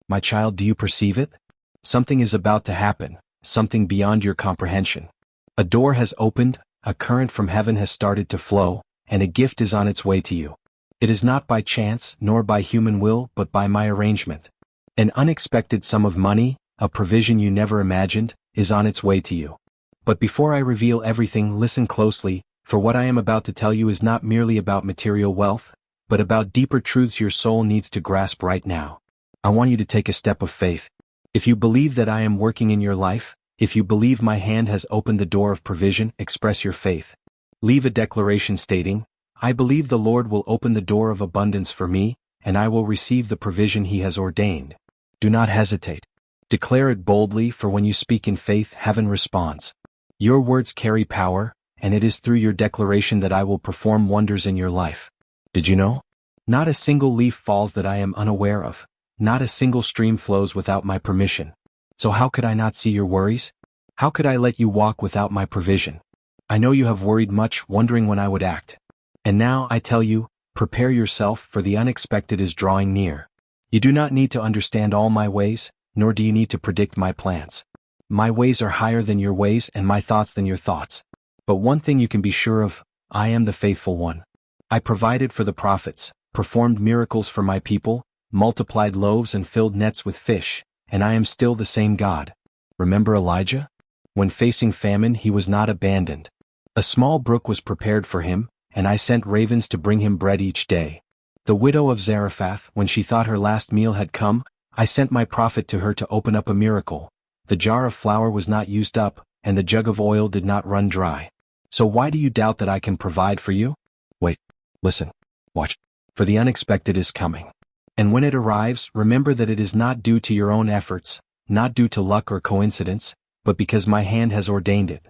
My child, do you perceive it? Something is about to happen, something beyond your comprehension. A door has opened, a current from heaven has started to flow, and a gift is on its way to you. It is not by chance, nor by human will, but by my arrangement. An unexpected sum of money, a provision you never imagined, is on its way to you. But before I reveal everything, listen closely, for what I am about to tell you is not merely about material wealth, but about deeper truths your soul needs to grasp right now. I want you to take a step of faith. If you believe that I am working in your life, if you believe my hand has opened the door of provision, express your faith. Leave a declaration stating, I believe the Lord will open the door of abundance for me, and I will receive the provision He has ordained. Do not hesitate. Declare it boldly, for when you speak in faith, heaven responds. Your words carry power, and it is through your declaration that I will perform wonders in your life. Did you know? Not a single leaf falls that I am unaware of. Not a single stream flows without my permission. So how could I not see your worries? How could I let you walk without my provision? I know you have worried much, wondering when I would act. And now I tell you, prepare yourself, for the unexpected is drawing near. You do not need to understand all my ways, nor do you need to predict my plans. My ways are higher than your ways, and my thoughts than your thoughts. But one thing you can be sure of, I am the faithful one. I provided for the prophets, performed miracles for my people, multiplied loaves and filled nets with fish, and I am still the same God. Remember Elijah? When facing famine, he was not abandoned. A small brook was prepared for him, and I sent ravens to bring him bread each day. The widow of Zarephath, when she thought her last meal had come, I sent my prophet to her to open up a miracle. The jar of flour was not used up, and the jug of oil did not run dry. So why do you doubt that I can provide for you? Wait, listen, watch, for the unexpected is coming. And when it arrives, remember that it is not due to your own efforts, not due to luck or coincidence, but because my hand has ordained it.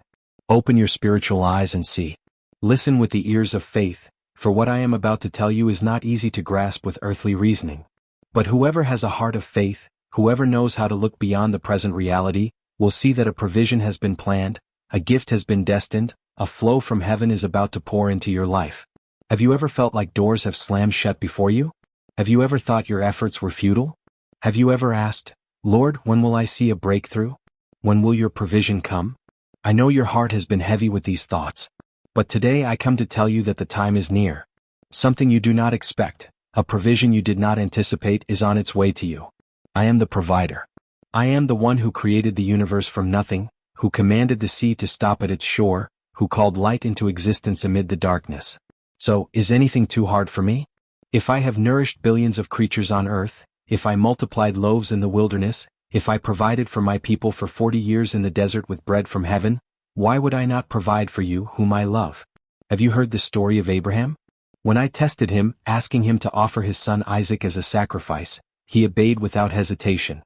Open your spiritual eyes and see. Listen with the ears of faith, for what I am about to tell you is not easy to grasp with earthly reasoning. But whoever has a heart of faith, whoever knows how to look beyond the present reality, will see that a provision has been planned, a gift has been destined, a flow from heaven is about to pour into your life. Have you ever felt like doors have slammed shut before you? Have you ever thought your efforts were futile? Have you ever asked, Lord, when will I see a breakthrough? When will your provision come? I know your heart has been heavy with these thoughts. But today I come to tell you that the time is near. Something you do not expect, a provision you did not anticipate, is on its way to you. I am the provider. I am the one who created the universe from nothing, who commanded the sea to stop at its shore, who called light into existence amid the darkness. So, is anything too hard for me? If I have nourished billions of creatures on earth, if I multiplied loaves in the wilderness, if I provided for my people for 40 years in the desert with bread from heaven, why would I not provide for you whom I love? Have you heard the story of Abraham? When I tested him, asking him to offer his son Isaac as a sacrifice, he obeyed without hesitation.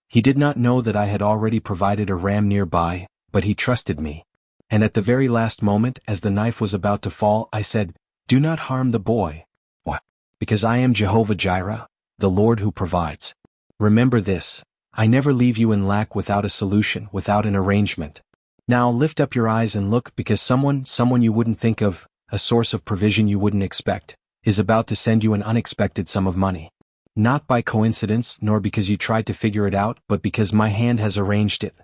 He did not know that I had already provided a ram nearby, but he trusted me. And at the very last moment, as the knife was about to fall, I said, Do not harm the boy. Why? Because I am Jehovah Jireh, the Lord who provides. Remember this, I never leave you in lack without a solution, without an arrangement. Now lift up your eyes and look, because someone you wouldn't think of, a source of provision you wouldn't expect, is about to send you an unexpected sum of money. Not by coincidence, nor because you tried to figure it out, but because my hand has arranged it.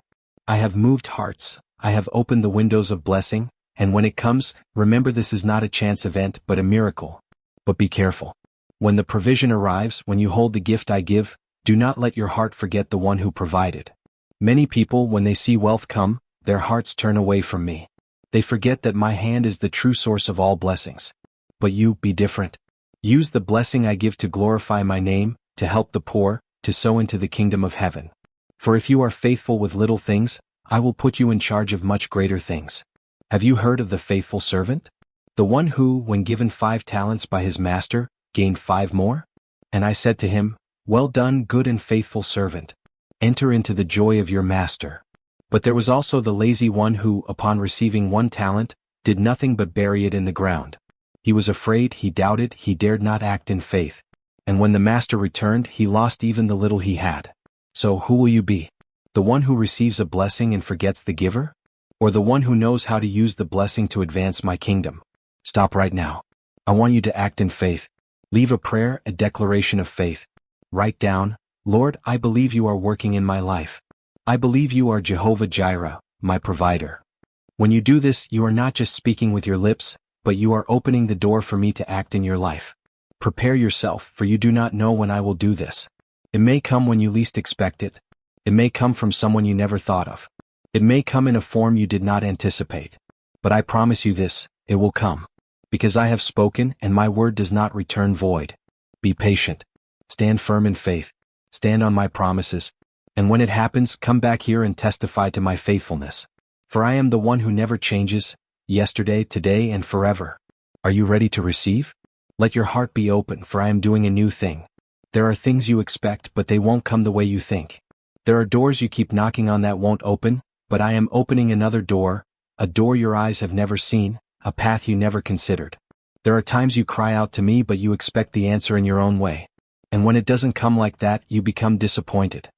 I have moved hearts, I have opened the windows of blessing, and when it comes, remember this is not a chance event, but a miracle. But be careful. When the provision arrives, when you hold the gift I give, do not let your heart forget the one who provided. Many people, when they see wealth come, their hearts turn away from me. They forget that my hand is the true source of all blessings. But you, be different. Use the blessing I give to glorify my name, to help the poor, to sow into the kingdom of heaven. For if you are faithful with little things, I will put you in charge of much greater things. Have you heard of the faithful servant? The one who, when given 5 talents by his master, gained 5 more? And I said to him, Well done, good and faithful servant. Enter into the joy of your master. But there was also the lazy one who, upon receiving 1 talent, did nothing but bury it in the ground. He was afraid, he doubted, he dared not act in faith. And when the master returned, he lost even the little he had. So who will you be? The one who receives a blessing and forgets the giver? Or the one who knows how to use the blessing to advance my kingdom? Stop right now. I want you to act in faith. Leave a prayer, a declaration of faith. Write down, Lord, I believe you are working in my life. I believe you are Jehovah Jireh, my provider. When you do this, you are not just speaking with your lips, but you are opening the door for me to act in your life. Prepare yourself, for you do not know when I will do this. It may come when you least expect it. It may come from someone you never thought of. It may come in a form you did not anticipate. But I promise you this, it will come. Because I have spoken, and my word does not return void. Be patient. Stand firm in faith. Stand on my promises. And when it happens, come back here and testify to my faithfulness. For I am the one who never changes, yesterday, today, and forever. Are you ready to receive? Let your heart be open, for I am doing a new thing. There are things you expect, but they won't come the way you think. There are doors you keep knocking on that won't open, but I am opening another door, a door your eyes have never seen, a path you never considered. There are times you cry out to me, but you expect the answer in your own way. And when it doesn't come like that, you become disappointed.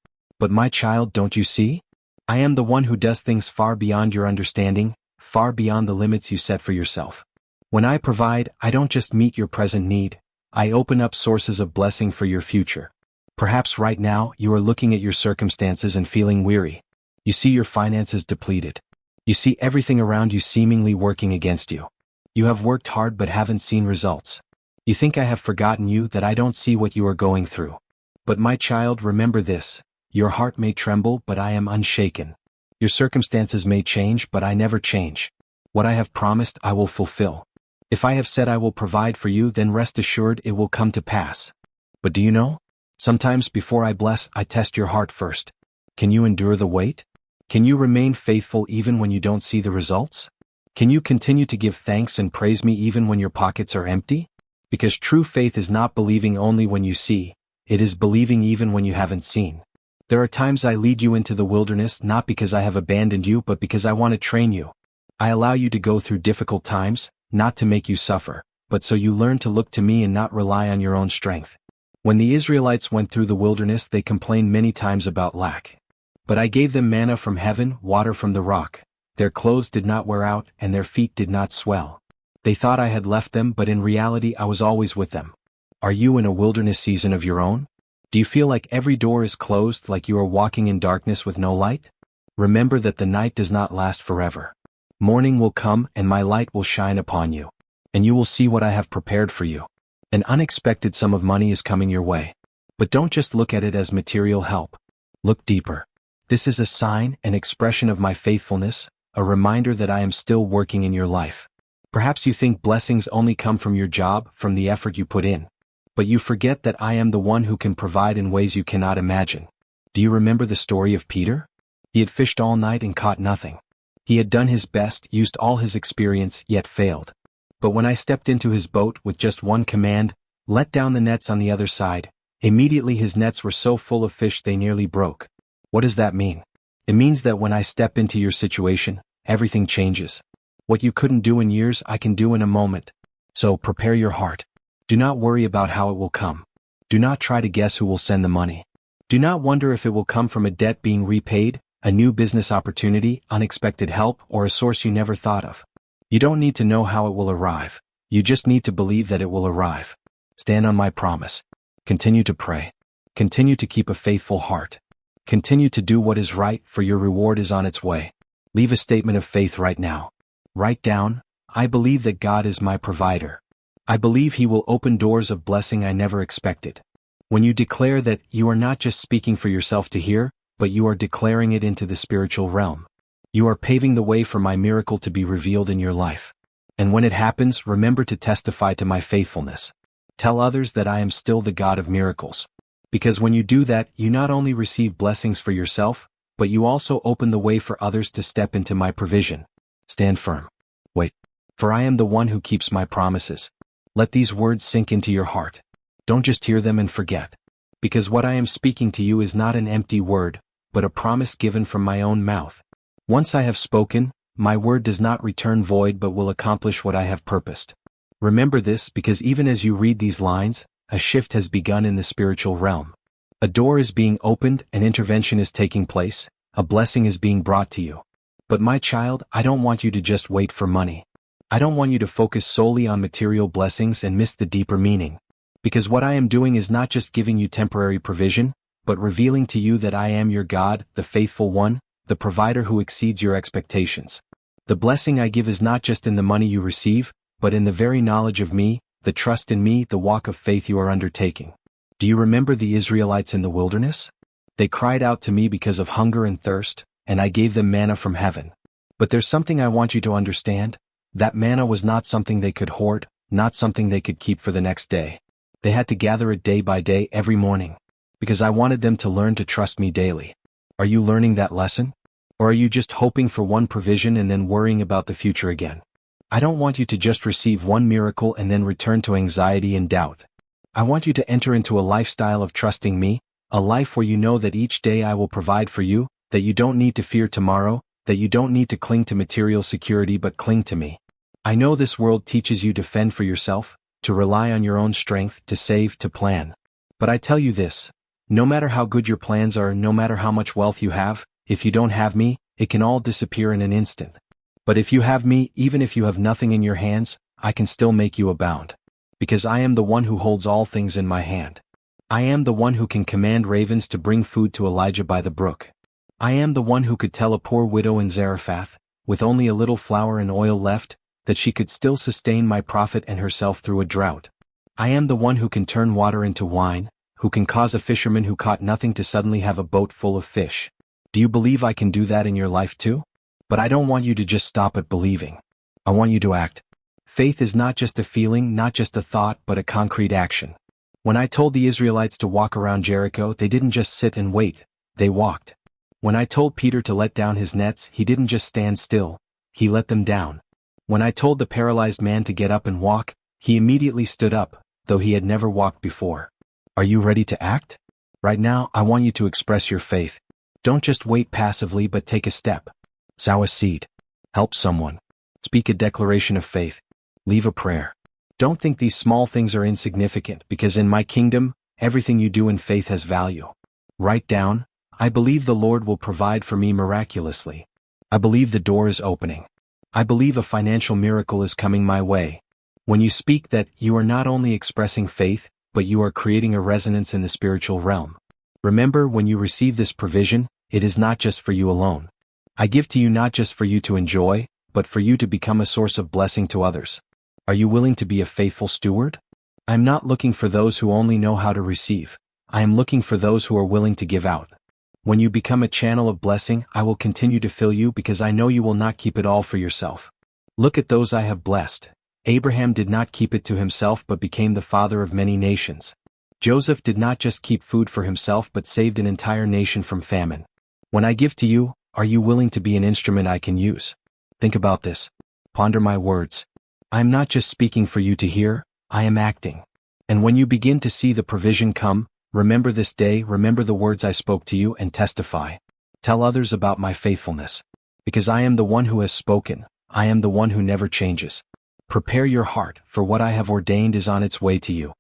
But my child, don't you see? I am the one who does things far beyond your understanding, far beyond the limits you set for yourself. When I provide, I don't just meet your present need, I open up sources of blessing for your future. Perhaps right now, you are looking at your circumstances and feeling weary. You see your finances depleted. You see everything around you seemingly working against you. You have worked hard but haven't seen results. You think I have forgotten you, that I don't see what you are going through. But my child, remember this. Your heart may tremble, but I am unshaken. Your circumstances may change, but I never change. What I have promised, I will fulfill. If I have said I will provide for you, then rest assured it will come to pass. But do you know? Sometimes before I bless, I test your heart first. Can you endure the wait? Can you remain faithful even when you don't see the results? Can you continue to give thanks and praise me even when your pockets are empty? Because true faith is not believing only when you see, it is believing even when you haven't seen. There are times I lead you into the wilderness not because I have abandoned you, but because I want to train you. I allow you to go through difficult times, not to make you suffer, but so you learn to look to me and not rely on your own strength. When the Israelites went through the wilderness, they complained many times about lack. But I gave them manna from heaven, water from the rock. Their clothes did not wear out, and their feet did not swell. They thought I had left them, but in reality I was always with them. Are you in a wilderness season of your own? Do you feel like every door is closed, like you are walking in darkness with no light? Remember that the night does not last forever. Morning will come, and my light will shine upon you. And you will see what I have prepared for you. An unexpected sum of money is coming your way. But don't just look at it as material help. Look deeper. This is a sign, an expression of my faithfulness, a reminder that I am still working in your life. Perhaps you think blessings only come from your job, from the effort you put in. But you forget that I am the one who can provide in ways you cannot imagine. Do you remember the story of Peter? He had fished all night and caught nothing. He had done his best, used all his experience, yet failed. But when I stepped into his boat with just one command, let down the nets on the other side, immediately his nets were so full of fish they nearly broke. What does that mean? It means that when I step into your situation, everything changes. What you couldn't do in years, I can do in a moment. So prepare your heart. Do not worry about how it will come. Do not try to guess who will send the money. Do not wonder if it will come from a debt being repaid, a new business opportunity, unexpected help, or a source you never thought of. You don't need to know how it will arrive. You just need to believe that it will arrive. Stand on my promise. Continue to pray. Continue to keep a faithful heart. Continue to do what is right, for your reward is on its way. Leave a statement of faith right now. Write down, I believe that God is my provider. I believe He will open doors of blessing I never expected. When you declare that, you are not just speaking for yourself to hear, but you are declaring it into the spiritual realm. You are paving the way for my miracle to be revealed in your life. And when it happens, remember to testify to my faithfulness. Tell others that I am still the God of miracles. Because when you do that, you not only receive blessings for yourself, but you also open the way for others to step into my provision. Stand firm. Wait. For I am the one who keeps my promises. Let these words sink into your heart. Don't just hear them and forget. Because what I am speaking to you is not an empty word, but a promise given from my own mouth. Once I have spoken, my word does not return void but will accomplish what I have purposed. Remember this, because even as you read these lines, a shift has begun in the spiritual realm. A door is being opened, an intervention is taking place, a blessing is being brought to you. But my child, I don't want you to just wait for money. I don't want you to focus solely on material blessings and miss the deeper meaning. Because what I am doing is not just giving you temporary provision, but revealing to you that I am your God, the faithful one, the provider who exceeds your expectations. The blessing I give is not just in the money you receive, but in the very knowledge of me, the trust in me, the walk of faith you are undertaking. Do you remember the Israelites in the wilderness? They cried out to me because of hunger and thirst, and I gave them manna from heaven. But there's something I want you to understand. That manna was not something they could hoard, not something they could keep for the next day. They had to gather it day by day every morning, because I wanted them to learn to trust me daily. Are you learning that lesson? Or are you just hoping for one provision and then worrying about the future again? I don't want you to just receive one miracle and then return to anxiety and doubt. I want you to enter into a lifestyle of trusting me, a life where you know that each day I will provide for you, that you don't need to fear tomorrow, that you don't need to cling to material security but cling to me. I know this world teaches you to fend for yourself, to rely on your own strength, to save, to plan. But I tell you this, no matter how good your plans are, no matter how much wealth you have, if you don't have me, it can all disappear in an instant. But if you have me, even if you have nothing in your hands, I can still make you abound. Because I am the one who holds all things in my hand. I am the one who can command ravens to bring food to Elijah by the brook. I am the one who could tell a poor widow in Zarephath, with only a little flour and oil left, that she could still sustain my prophet and herself through a drought. I am the one who can turn water into wine, who can cause a fisherman who caught nothing to suddenly have a boat full of fish. Do you believe I can do that in your life too? But I don't want you to just stop at believing. I want you to act. Faith is not just a feeling, not just a thought, but a concrete action. When I told the Israelites to walk around Jericho, they didn't just sit and wait, they walked. When I told Peter to let down his nets, he didn't just stand still, he let them down. When I told the paralyzed man to get up and walk, he immediately stood up, though he had never walked before. Are you ready to act? Right now, I want you to express your faith. Don't just wait passively, but take a step. Sow a seed. Help someone. Speak a declaration of faith. Leave a prayer. Don't think these small things are insignificant, because in my kingdom, everything you do in faith has value. Write down, I believe the Lord will provide for me miraculously. I believe the door is opening. I believe a financial miracle is coming my way. When you speak that, you are not only expressing faith, but you are creating a resonance in the spiritual realm. Remember, when you receive this provision, it is not just for you alone. I give to you not just for you to enjoy, but for you to become a source of blessing to others. Are you willing to be a faithful steward? I am not looking for those who only know how to receive. I am looking for those who are willing to give out. When you become a channel of blessing, I will continue to fill you because I know you will not keep it all for yourself. Look at those I have blessed. Abraham did not keep it to himself but became the father of many nations. Joseph did not just keep food for himself but saved an entire nation from famine. When I give to you, are you willing to be an instrument I can use? Think about this. Ponder my words. I am not just speaking for you to hear, I am acting. And when you begin to see the provision come, remember this day, remember the words I spoke to you, and testify. Tell others about my faithfulness. Because I am the one who has spoken, I am the one who never changes. Prepare your heart, for what I have ordained is on its way to you.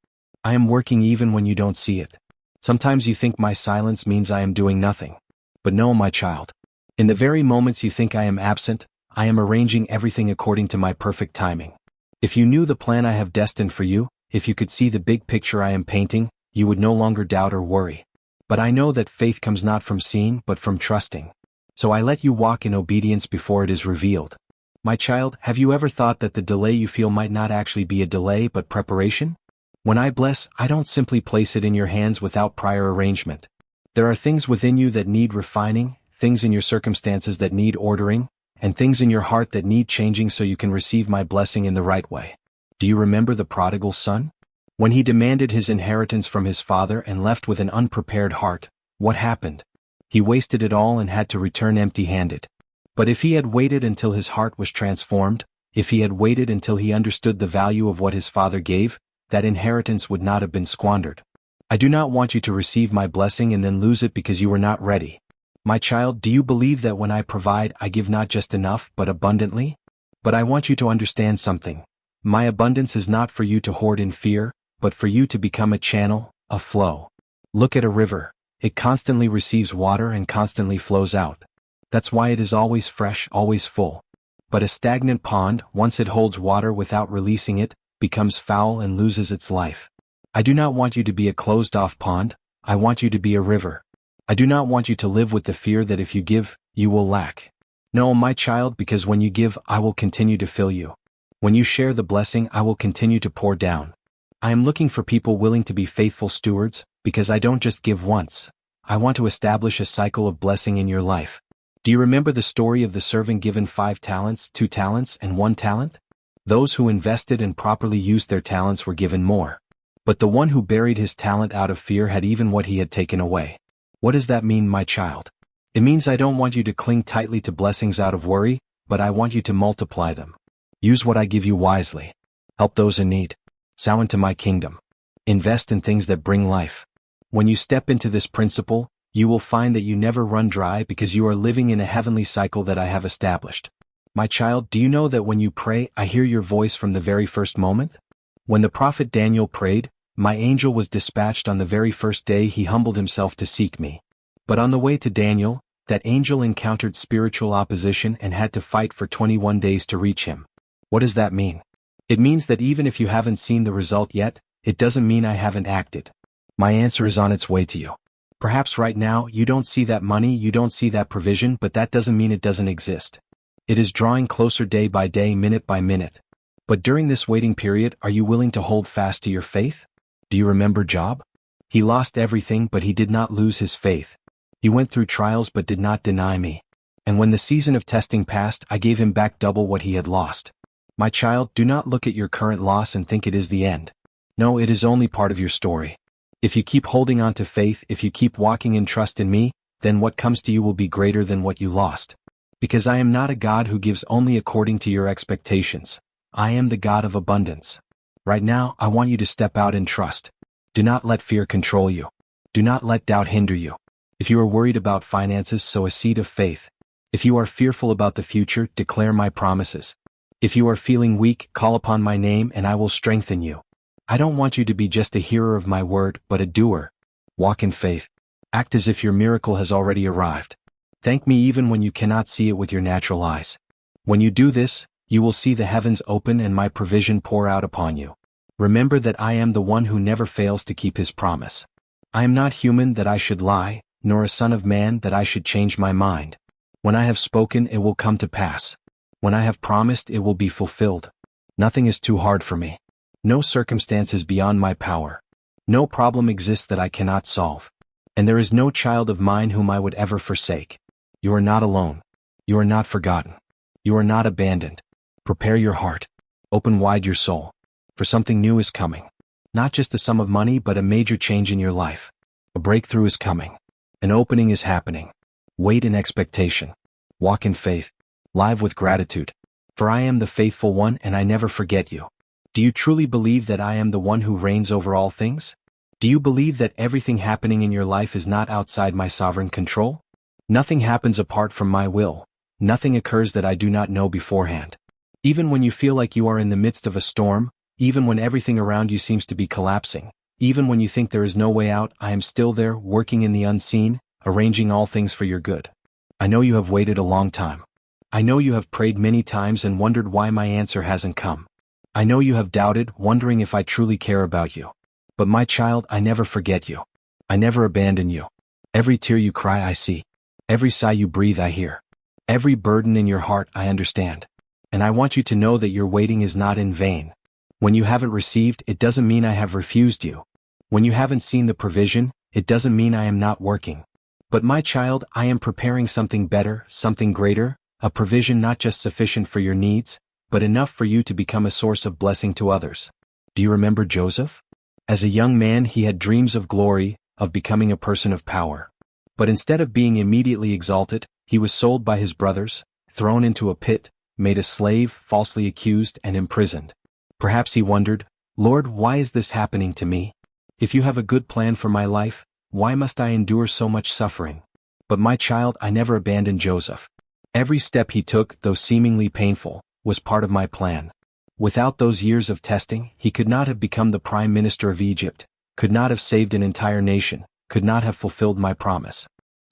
I am working even when you don't see it. Sometimes you think my silence means I am doing nothing. But no, my child. In the very moments you think I am absent, I am arranging everything according to my perfect timing. If you knew the plan I have destined for you, if you could see the big picture I am painting, you would no longer doubt or worry. But I know that faith comes not from seeing but from trusting. So I let you walk in obedience before it is revealed. My child, have you ever thought that the delay you feel might not actually be a delay but preparation? When I bless, I don't simply place it in your hands without prior arrangement. There are things within you that need refining, things in your circumstances that need ordering, and things in your heart that need changing so you can receive my blessing in the right way. Do you remember the prodigal son? When he demanded his inheritance from his father and left with an unprepared heart, what happened? He wasted it all and had to return empty-handed. But if he had waited until his heart was transformed, if he had waited until he understood the value of what his father gave, that inheritance would not have been squandered. I do not want you to receive my blessing and then lose it because you were not ready. My child, do you believe that when I provide, I give not just enough, but abundantly? But I want you to understand something. My abundance is not for you to hoard in fear, but for you to become a channel, a flow. Look at a river. It constantly receives water and constantly flows out. That's why it is always fresh, always full. But a stagnant pond, once it holds water without releasing it, becomes foul and loses its life. I do not want you to be a closed-off pond. I want you to be a river. I do not want you to live with the fear that if you give, you will lack. No, my child, because when you give, I will continue to fill you. When you share the blessing, I will continue to pour down. I am looking for people willing to be faithful stewards, because I don't just give once. I want to establish a cycle of blessing in your life. Do you remember the story of the servant given 5 talents, 2 talents, and 1 talent? Those who invested and properly used their talents were given more. But the one who buried his talent out of fear had even what he had taken away. What does that mean, my child? It means I don't want you to cling tightly to blessings out of worry, but I want you to multiply them. Use what I give you wisely. Help those in need. Sow into my kingdom. Invest in things that bring life. When you step into this principle, you will find that you never run dry because you are living in a heavenly cycle that I have established. My child, do you know that when you pray, I hear your voice from the very first moment? When the prophet Daniel prayed, my angel was dispatched on the very first day he humbled himself to seek me. But on the way to Daniel, that angel encountered spiritual opposition and had to fight for 21 days to reach him. What does that mean? It means that even if you haven't seen the result yet, it doesn't mean I haven't acted. My answer is on its way to you. Perhaps right now you don't see that money, you don't see that provision, but that doesn't mean it doesn't exist. It is drawing closer day by day, minute by minute. But during this waiting period, are you willing to hold fast to your faith? Do you remember Job? He lost everything, but he did not lose his faith. He went through trials but did not deny me. And when the season of testing passed, I gave him back double what he had lost. My child, do not look at your current loss and think it is the end. No, it is only part of your story. If you keep holding on to faith, if you keep walking in trust in me, then what comes to you will be greater than what you lost. Because I am not a God who gives only according to your expectations. I am the God of abundance. Right now, I want you to step out in trust. Do not let fear control you. Do not let doubt hinder you. If you are worried about finances, sow a seed of faith. If you are fearful about the future, declare my promises. If you are feeling weak, call upon my name and I will strengthen you. I don't want you to be just a hearer of my word, but a doer. Walk in faith. Act as if your miracle has already arrived. Thank me even when you cannot see it with your natural eyes. When you do this, you will see the heavens open and my provision pour out upon you. Remember that I am the one who never fails to keep his promise. I am not human that I should lie, nor a son of man that I should change my mind. When I have spoken, it will come to pass. When I have promised, it will be fulfilled. Nothing is too hard for me. No circumstance is beyond my power. No problem exists that I cannot solve. And there is no child of mine whom I would ever forsake. You are not alone. You are not forgotten. You are not abandoned. Prepare your heart. Open wide your soul. For something new is coming. Not just a sum of money, but a major change in your life. A breakthrough is coming. An opening is happening. Wait in expectation. Walk in faith. Live with gratitude. For I am the faithful one and I never forget you. Do you truly believe that I am the one who reigns over all things? Do you believe that everything happening in your life is not outside my sovereign control? Nothing happens apart from my will. Nothing occurs that I do not know beforehand. Even when you feel like you are in the midst of a storm, even when everything around you seems to be collapsing, even when you think there is no way out, I am still there, working in the unseen, arranging all things for your good. I know you have waited a long time. I know you have prayed many times and wondered why my answer hasn't come. I know you have doubted, wondering if I truly care about you. But my child, I never forget you. I never abandon you. Every tear you cry, I see. Every sigh you breathe, I hear. Every burden in your heart, I understand. And I want you to know that your waiting is not in vain. When you haven't received, it doesn't mean I have refused you. When you haven't seen the provision, it doesn't mean I am not working. But my child, I am preparing something better, something greater, a provision not just sufficient for your needs, but enough for you to become a source of blessing to others. Do you remember Joseph? As a young man, he had dreams of glory, of becoming a person of power. But instead of being immediately exalted, he was sold by his brothers, thrown into a pit, made a slave, falsely accused, and imprisoned. Perhaps he wondered, Lord, why is this happening to me? If you have a good plan for my life, why must I endure so much suffering? But my child, I never abandoned Joseph. Every step he took, though seemingly painful, was part of my plan. Without those years of testing, he could not have become the prime minister of Egypt, could not have saved an entire nation, could not have fulfilled my promise.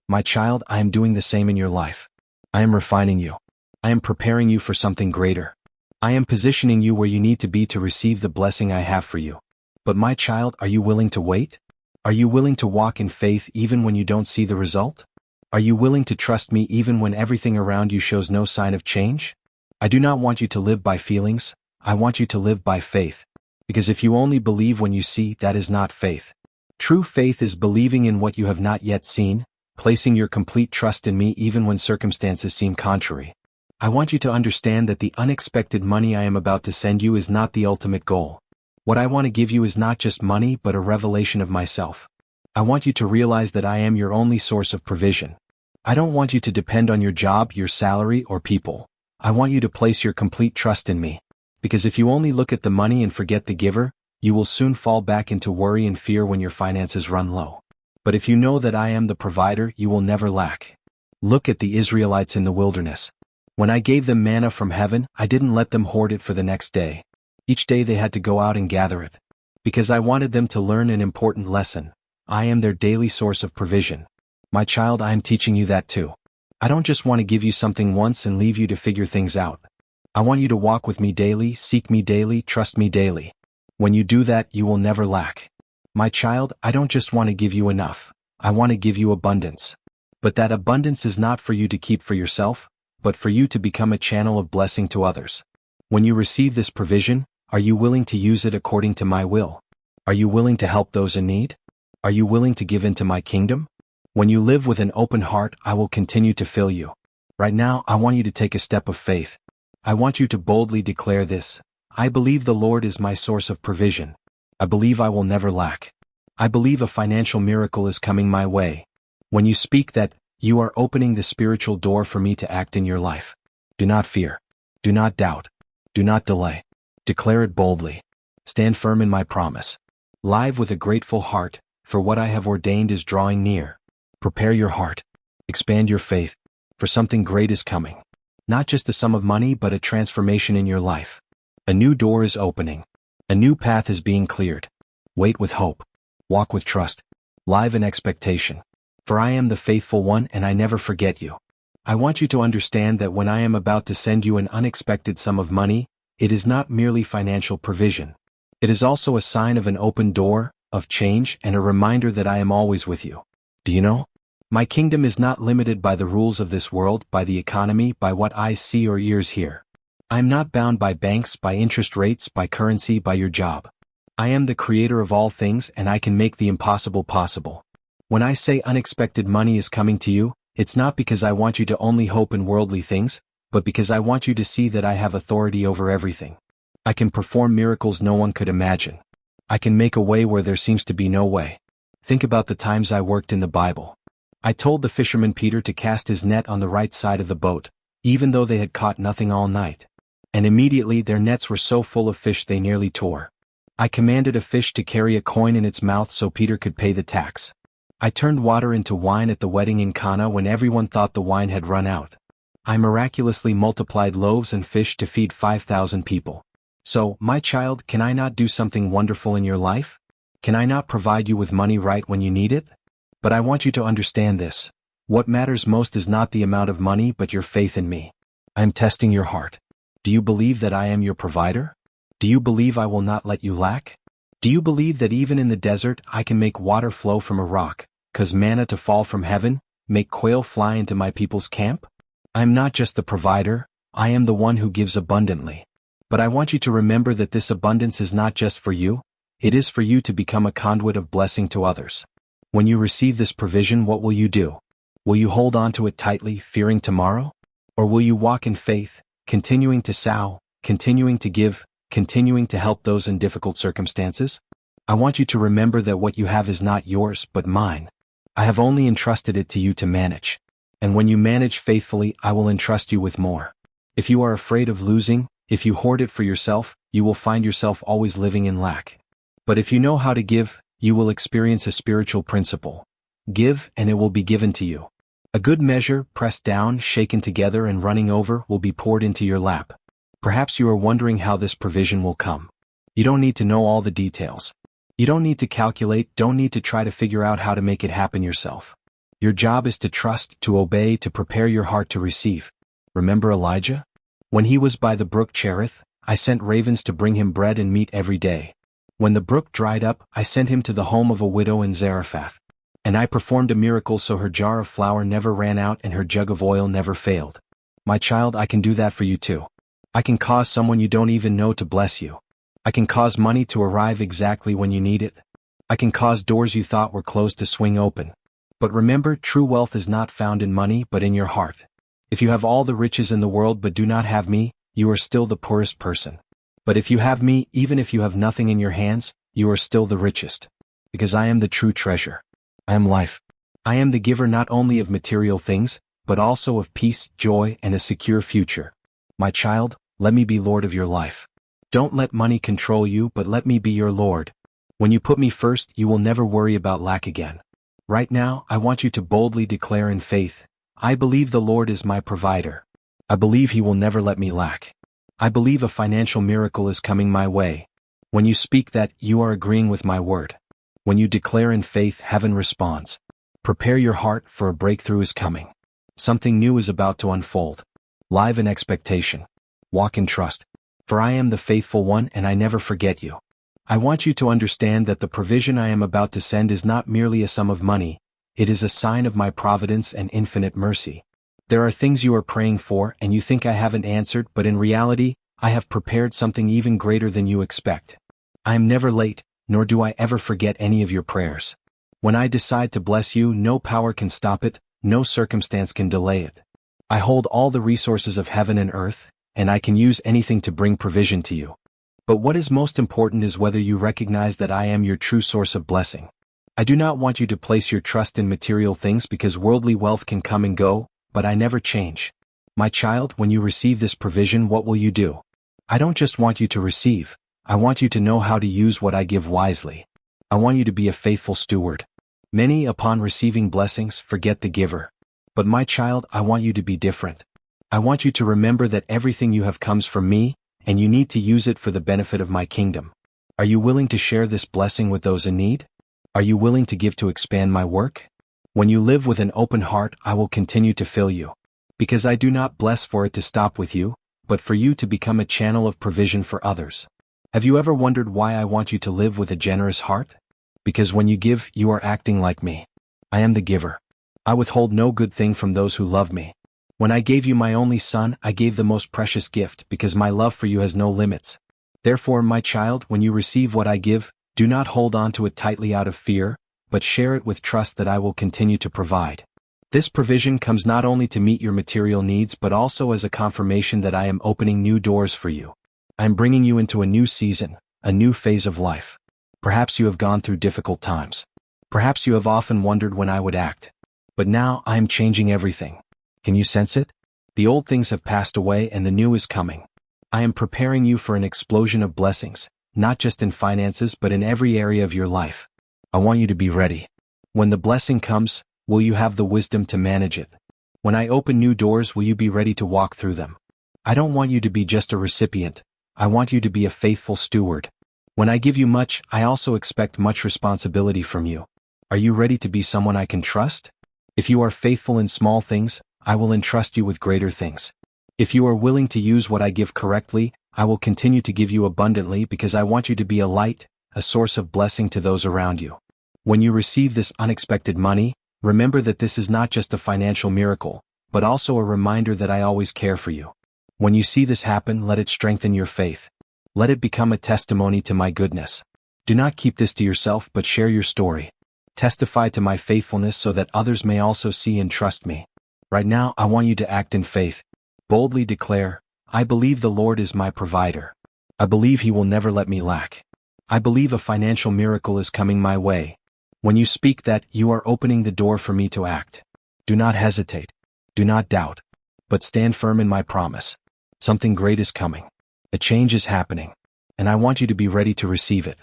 My child, I am doing the same in your life. I am refining you. I am preparing you for something greater. I am positioning you where you need to be to receive the blessing I have for you. But my child, are you willing to wait? Are you willing to walk in faith even when you don't see the result? Are you willing to trust me even when everything around you shows no sign of change? I do not want you to live by feelings, I want you to live by faith. Because if you only believe when you see, that is not faith. True faith is believing in what you have not yet seen, placing your complete trust in me even when circumstances seem contrary. I want you to understand that the unexpected money I am about to send you is not the ultimate goal. What I want to give you is not just money but a revelation of myself. I want you to realize that I am your only source of provision. I don't want you to depend on your job, your salary, or people. I want you to place your complete trust in me. Because if you only look at the money and forget the giver, you will soon fall back into worry and fear when your finances run low. But if you know that I am the provider, you will never lack. Look at the Israelites in the wilderness. When I gave them manna from heaven, I didn't let them hoard it for the next day. Each day they had to go out and gather it. Because I wanted them to learn an important lesson. I am their daily source of provision. My child, I am teaching you that too. I don't just want to give you something once and leave you to figure things out. I want you to walk with me daily, seek me daily, trust me daily. When you do that, you will never lack. My child, I don't just want to give you enough. I want to give you abundance. But that abundance is not for you to keep for yourself, but for you to become a channel of blessing to others. When you receive this provision, are you willing to use it according to my will? Are you willing to help those in need? Are you willing to give into my kingdom? When you live with an open heart, I will continue to fill you. Right now, I want you to take a step of faith. I want you to boldly declare this. I believe the Lord is my source of provision. I believe I will never lack. I believe a financial miracle is coming my way. When you speak that, you are opening the spiritual door for me to act in your life. Do not fear. Do not doubt. Do not delay. Declare it boldly. Stand firm in my promise. Live with a grateful heart, for what I have ordained is drawing near. Prepare your heart. Expand your faith, for something great is coming. Not just a sum of money but a transformation in your life. A new door is opening. A new path is being cleared. Wait with hope. Walk with trust. Live in expectation. For I am the faithful one and I never forget you. I want you to understand that when I am about to send you an unexpected sum of money, it is not merely financial provision. It is also a sign of an open door, of change, and a reminder that I am always with you. Do you know? My kingdom is not limited by the rules of this world, by the economy, by what eyes see or ears hear. I am not bound by banks, by interest rates, by currency, by your job. I am the creator of all things and I can make the impossible possible. When I say unexpected money is coming to you, it's not because I want you to only hope in worldly things, but because I want you to see that I have authority over everything. I can perform miracles no one could imagine. I can make a way where there seems to be no way. Think about the times I worked in the Bible. I told the fisherman Peter to cast his net on the right side of the boat, even though they had caught nothing all night. And immediately their nets were so full of fish they nearly tore. I commanded a fish to carry a coin in its mouth so Peter could pay the tax. I turned water into wine at the wedding in Cana when everyone thought the wine had run out. I miraculously multiplied loaves and fish to feed 5,000 people. So, my child, can I not do something wonderful in your life? Can I not provide you with money right when you need it? But I want you to understand this. What matters most is not the amount of money but your faith in me. I am testing your heart. Do you believe that I am your provider? Do you believe I will not let you lack? Do you believe that even in the desert I can make water flow from a rock, cause manna to fall from heaven, make quail fly into my people's camp? I am not just the provider, I am the one who gives abundantly. But I want you to remember that this abundance is not just for you, it is for you to become a conduit of blessing to others. When you receive this provision, what will you do? Will you hold on to it tightly, fearing tomorrow? Or will you walk in faith, continuing to sow, continuing to give, continuing to help those in difficult circumstances? I want you to remember that what you have is not yours but mine. I have only entrusted it to you to manage. And when you manage faithfully, I will entrust you with more. If you are afraid of losing, if you hoard it for yourself, you will find yourself always living in lack. But if you know how to give, you will experience a spiritual principle. Give, and it will be given to you. A good measure, pressed down, shaken together and running over, will be poured into your lap. Perhaps you are wondering how this provision will come. You don't need to know all the details. You don't need to calculate, don't need to try to figure out how to make it happen yourself. Your job is to trust, to obey, to prepare your heart to receive. Remember Elijah? When he was by the brook Cherith, I sent ravens to bring him bread and meat every day. When the brook dried up, I sent him to the home of a widow in Zarephath. And I performed a miracle so her jar of flour never ran out and her jug of oil never failed. My child, I can do that for you too. I can cause someone you don't even know to bless you. I can cause money to arrive exactly when you need it. I can cause doors you thought were closed to swing open. But remember, true wealth is not found in money but in your heart. If you have all the riches in the world but do not have me, you are still the poorest person. But if you have me, even if you have nothing in your hands, you are still the richest. Because I am the true treasure. I am life. I am the giver not only of material things, but also of peace, joy, and a secure future. My child, let me be Lord of your life. Don't let money control you, but let me be your Lord. When you put me first, you will never worry about lack again. Right now, I want you to boldly declare in faith, I believe the Lord is my provider. I believe He will never let me lack. I believe a financial miracle is coming my way. When you speak that, you are agreeing with my word. When you declare in faith, heaven responds. Prepare your heart, for a breakthrough is coming. Something new is about to unfold. Live in expectation. Walk in trust. For I am the faithful one and I never forget you. I want you to understand that the provision I am about to send is not merely a sum of money, it is a sign of my providence and infinite mercy. There are things you are praying for and you think I haven't answered, but in reality, I have prepared something even greater than you expect. I am never late, nor do I ever forget any of your prayers. When I decide to bless you, no power can stop it, no circumstance can delay it. I hold all the resources of heaven and earth, and I can use anything to bring provision to you. But what is most important is whether you recognize that I am your true source of blessing. I do not want you to place your trust in material things because worldly wealth can come and go, but I never change. My child, when you receive this provision, what will you do? I don't just want you to receive, I want you to know how to use what I give wisely. I want you to be a faithful steward. Many, upon receiving blessings, forget the giver. But my child, I want you to be different. I want you to remember that everything you have comes from me, and you need to use it for the benefit of my kingdom. Are you willing to share this blessing with those in need? Are you willing to give to expand my work? When you live with an open heart, I will continue to fill you. Because I do not bless for it to stop with you, but for you to become a channel of provision for others. Have you ever wondered why I want you to live with a generous heart? Because when you give, you are acting like me. I am the giver. I withhold no good thing from those who love me. When I gave you my only son, I gave the most precious gift because my love for you has no limits. Therefore, my child, when you receive what I give, do not hold on to it tightly out of fear, but share it with trust that I will continue to provide. This provision comes not only to meet your material needs but also as a confirmation that I am opening new doors for you. I am bringing you into a new season, a new phase of life. Perhaps you have gone through difficult times. Perhaps you have often wondered when I would act. But now I am changing everything. Can you sense it? The old things have passed away and the new is coming. I am preparing you for an explosion of blessings, not just in finances but in every area of your life. I want you to be ready. When the blessing comes, will you have the wisdom to manage it? When I open new doors, will you be ready to walk through them? I don't want you to be just a recipient. I want you to be a faithful steward. When I give you much, I also expect much responsibility from you. Are you ready to be someone I can trust? If you are faithful in small things, I will entrust you with greater things. If you are willing to use what I give correctly, I will continue to give you abundantly because I want you to be a light, a source of blessing to those around you. When you receive this unexpected money, remember that this is not just a financial miracle, but also a reminder that I always care for you. When you see this happen, let it strengthen your faith. Let it become a testimony to my goodness. Do not keep this to yourself but share your story. Testify to my faithfulness so that others may also see and trust me. Right now, I want you to act in faith. Boldly declare, I believe the Lord is my provider. I believe He will never let me lack. I believe a financial miracle is coming my way. When you speak that, you are opening the door for me to act. Do not hesitate. Do not doubt. But stand firm in my promise. Something great is coming. A change is happening. And I want you to be ready to receive it.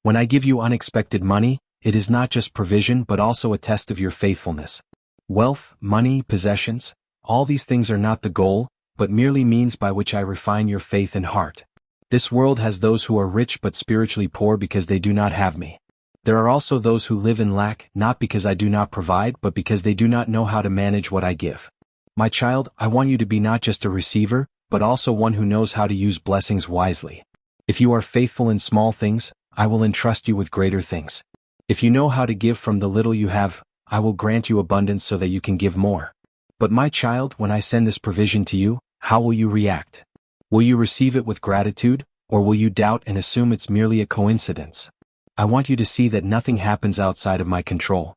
When I give you unexpected money, it is not just provision but also a test of your faithfulness. Wealth, money, possessions, all these things are not the goal, but merely means by which I refine your faith and heart. This world has those who are rich but spiritually poor because they do not have me. There are also those who live in lack, not because I do not provide but because they do not know how to manage what I give. My child, I want you to be not just a receiver, but also one who knows how to use blessings wisely. If you are faithful in small things, I will entrust you with greater things. If you know how to give from the little you have, I will grant you abundance so that you can give more. But my child, when I send this provision to you, how will you react? Will you receive it with gratitude, or will you doubt and assume it's merely a coincidence? I want you to see that nothing happens outside of my control.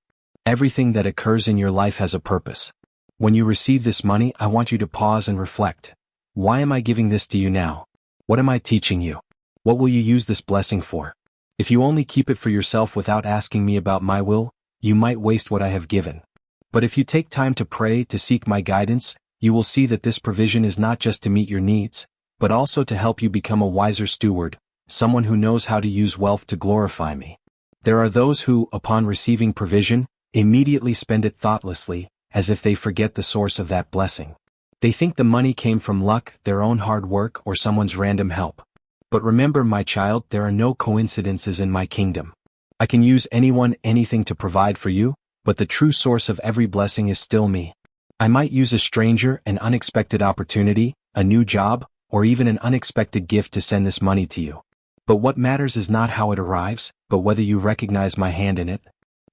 Everything that occurs in your life has a purpose. When you receive this money, I want you to pause and reflect. Why am I giving this to you now? What am I teaching you? What will you use this blessing for? If you only keep it for yourself without asking me about my will, you might waste what I have given. But if you take time to pray, to seek my guidance, you will see that this provision is not just to meet your needs, but also to help you become a wiser steward, someone who knows how to use wealth to glorify me. There are those who, upon receiving provision, immediately spend it thoughtlessly, as if they forget the source of that blessing. They think the money came from luck, their own hard work, or someone's random help. But remember, my child, there are no coincidences in my kingdom. I can use anyone, anything to provide for you, but the true source of every blessing is still me. I might use a stranger, an unexpected opportunity, a new job, or even an unexpected gift to send this money to you. But what matters is not how it arrives, but whether you recognize my hand in it.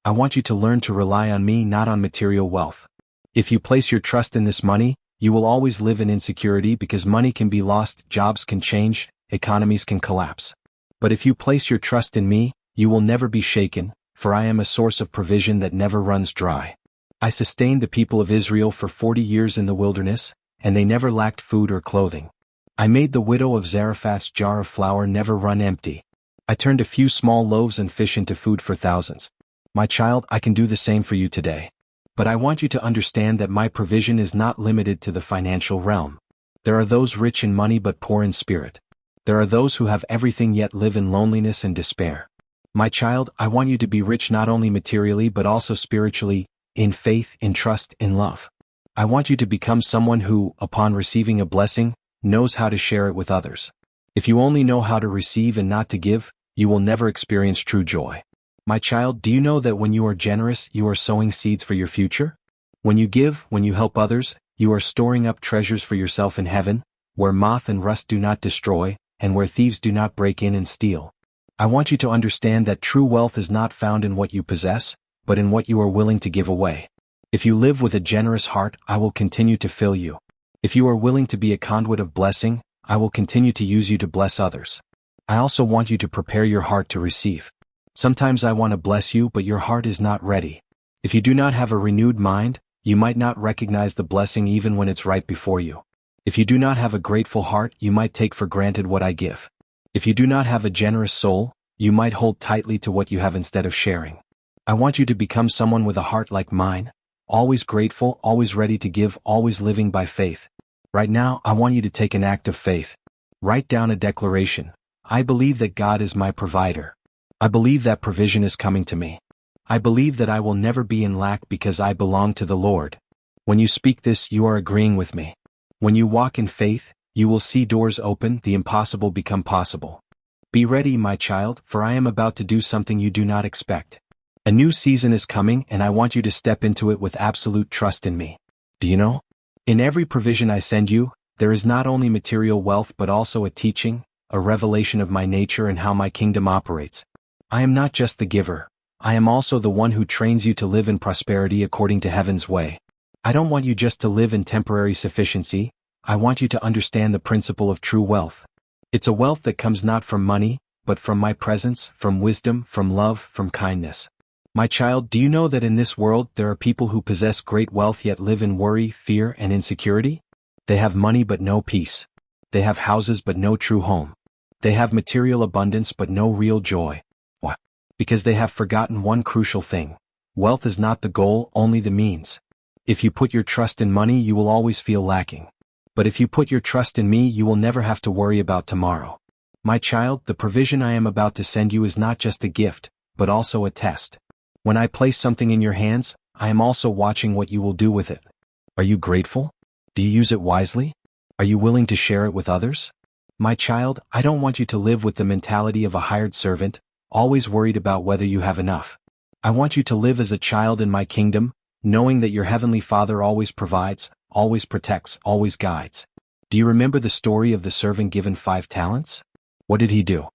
I want you to learn to rely on me, not on material wealth. If you place your trust in this money, you will always live in insecurity because money can be lost, jobs can change, economies can collapse. But if you place your trust in me, you will never be shaken, for I am a source of provision that never runs dry. I sustained the people of Israel for 40 years in the wilderness, and they never lacked food or clothing. I made the widow of Zarephath's jar of flour never run empty. I turned a few small loaves and fish into food for thousands. My child, I can do the same for you today. But I want you to understand that my provision is not limited to the financial realm. There are those rich in money but poor in spirit. There are those who have everything yet live in loneliness and despair. My child, I want you to be rich not only materially but also spiritually, in faith, in trust, in love. I want you to become someone who, upon receiving a blessing, knows how to share it with others. If you only know how to receive and not to give, you will never experience true joy. My child, do you know that when you are generous, you are sowing seeds for your future? When you give, when you help others, you are storing up treasures for yourself in heaven, where moth and rust do not destroy, and where thieves do not break in and steal. I want you to understand that true wealth is not found in what you possess, but in what you are willing to give away. If you live with a generous heart, I will continue to fill you. If you are willing to be a conduit of blessing, I will continue to use you to bless others. I also want you to prepare your heart to receive. Sometimes I want to bless you, but your heart is not ready. If you do not have a renewed mind, you might not recognize the blessing even when it's right before you. If you do not have a grateful heart, you might take for granted what I give. If you do not have a generous soul, you might hold tightly to what you have instead of sharing. I want you to become someone with a heart like mine, always grateful, always ready to give, always living by faith. Right now, I want you to take an act of faith. Write down a declaration. I believe that God is my provider. I believe that provision is coming to me. I believe that I will never be in lack because I belong to the Lord. When you speak this, you are agreeing with me. When you walk in faith, you will see doors open, the impossible become possible. Be ready, my child, for I am about to do something you do not expect. A new season is coming, and I want you to step into it with absolute trust in me. Do you know? In every provision I send you, there is not only material wealth but also a teaching, a revelation of my nature and how my kingdom operates. I am not just the giver. I am also the one who trains you to live in prosperity according to heaven's way. I don't want you just to live in temporary sufficiency. I want you to understand the principle of true wealth. It's a wealth that comes not from money, but from my presence, from wisdom, from love, from kindness. My child, do you know that in this world there are people who possess great wealth yet live in worry, fear, and insecurity? They have money but no peace. They have houses but no true home. They have material abundance but no real joy. Why? Because they have forgotten one crucial thing. Wealth is not the goal, only the means. If you put your trust in money, you will always feel lacking. But if you put your trust in me, you will never have to worry about tomorrow. My child, the provision I am about to send you is not just a gift, but also a test. When I place something in your hands, I am also watching what you will do with it. Are you grateful? Do you use it wisely? Are you willing to share it with others? My child, I don't want you to live with the mentality of a hired servant, always worried about whether you have enough. I want you to live as a child in my kingdom, knowing that your heavenly Father always provides, always protects, always guides. Do you remember the story of the servant given 5 talents? What did he do?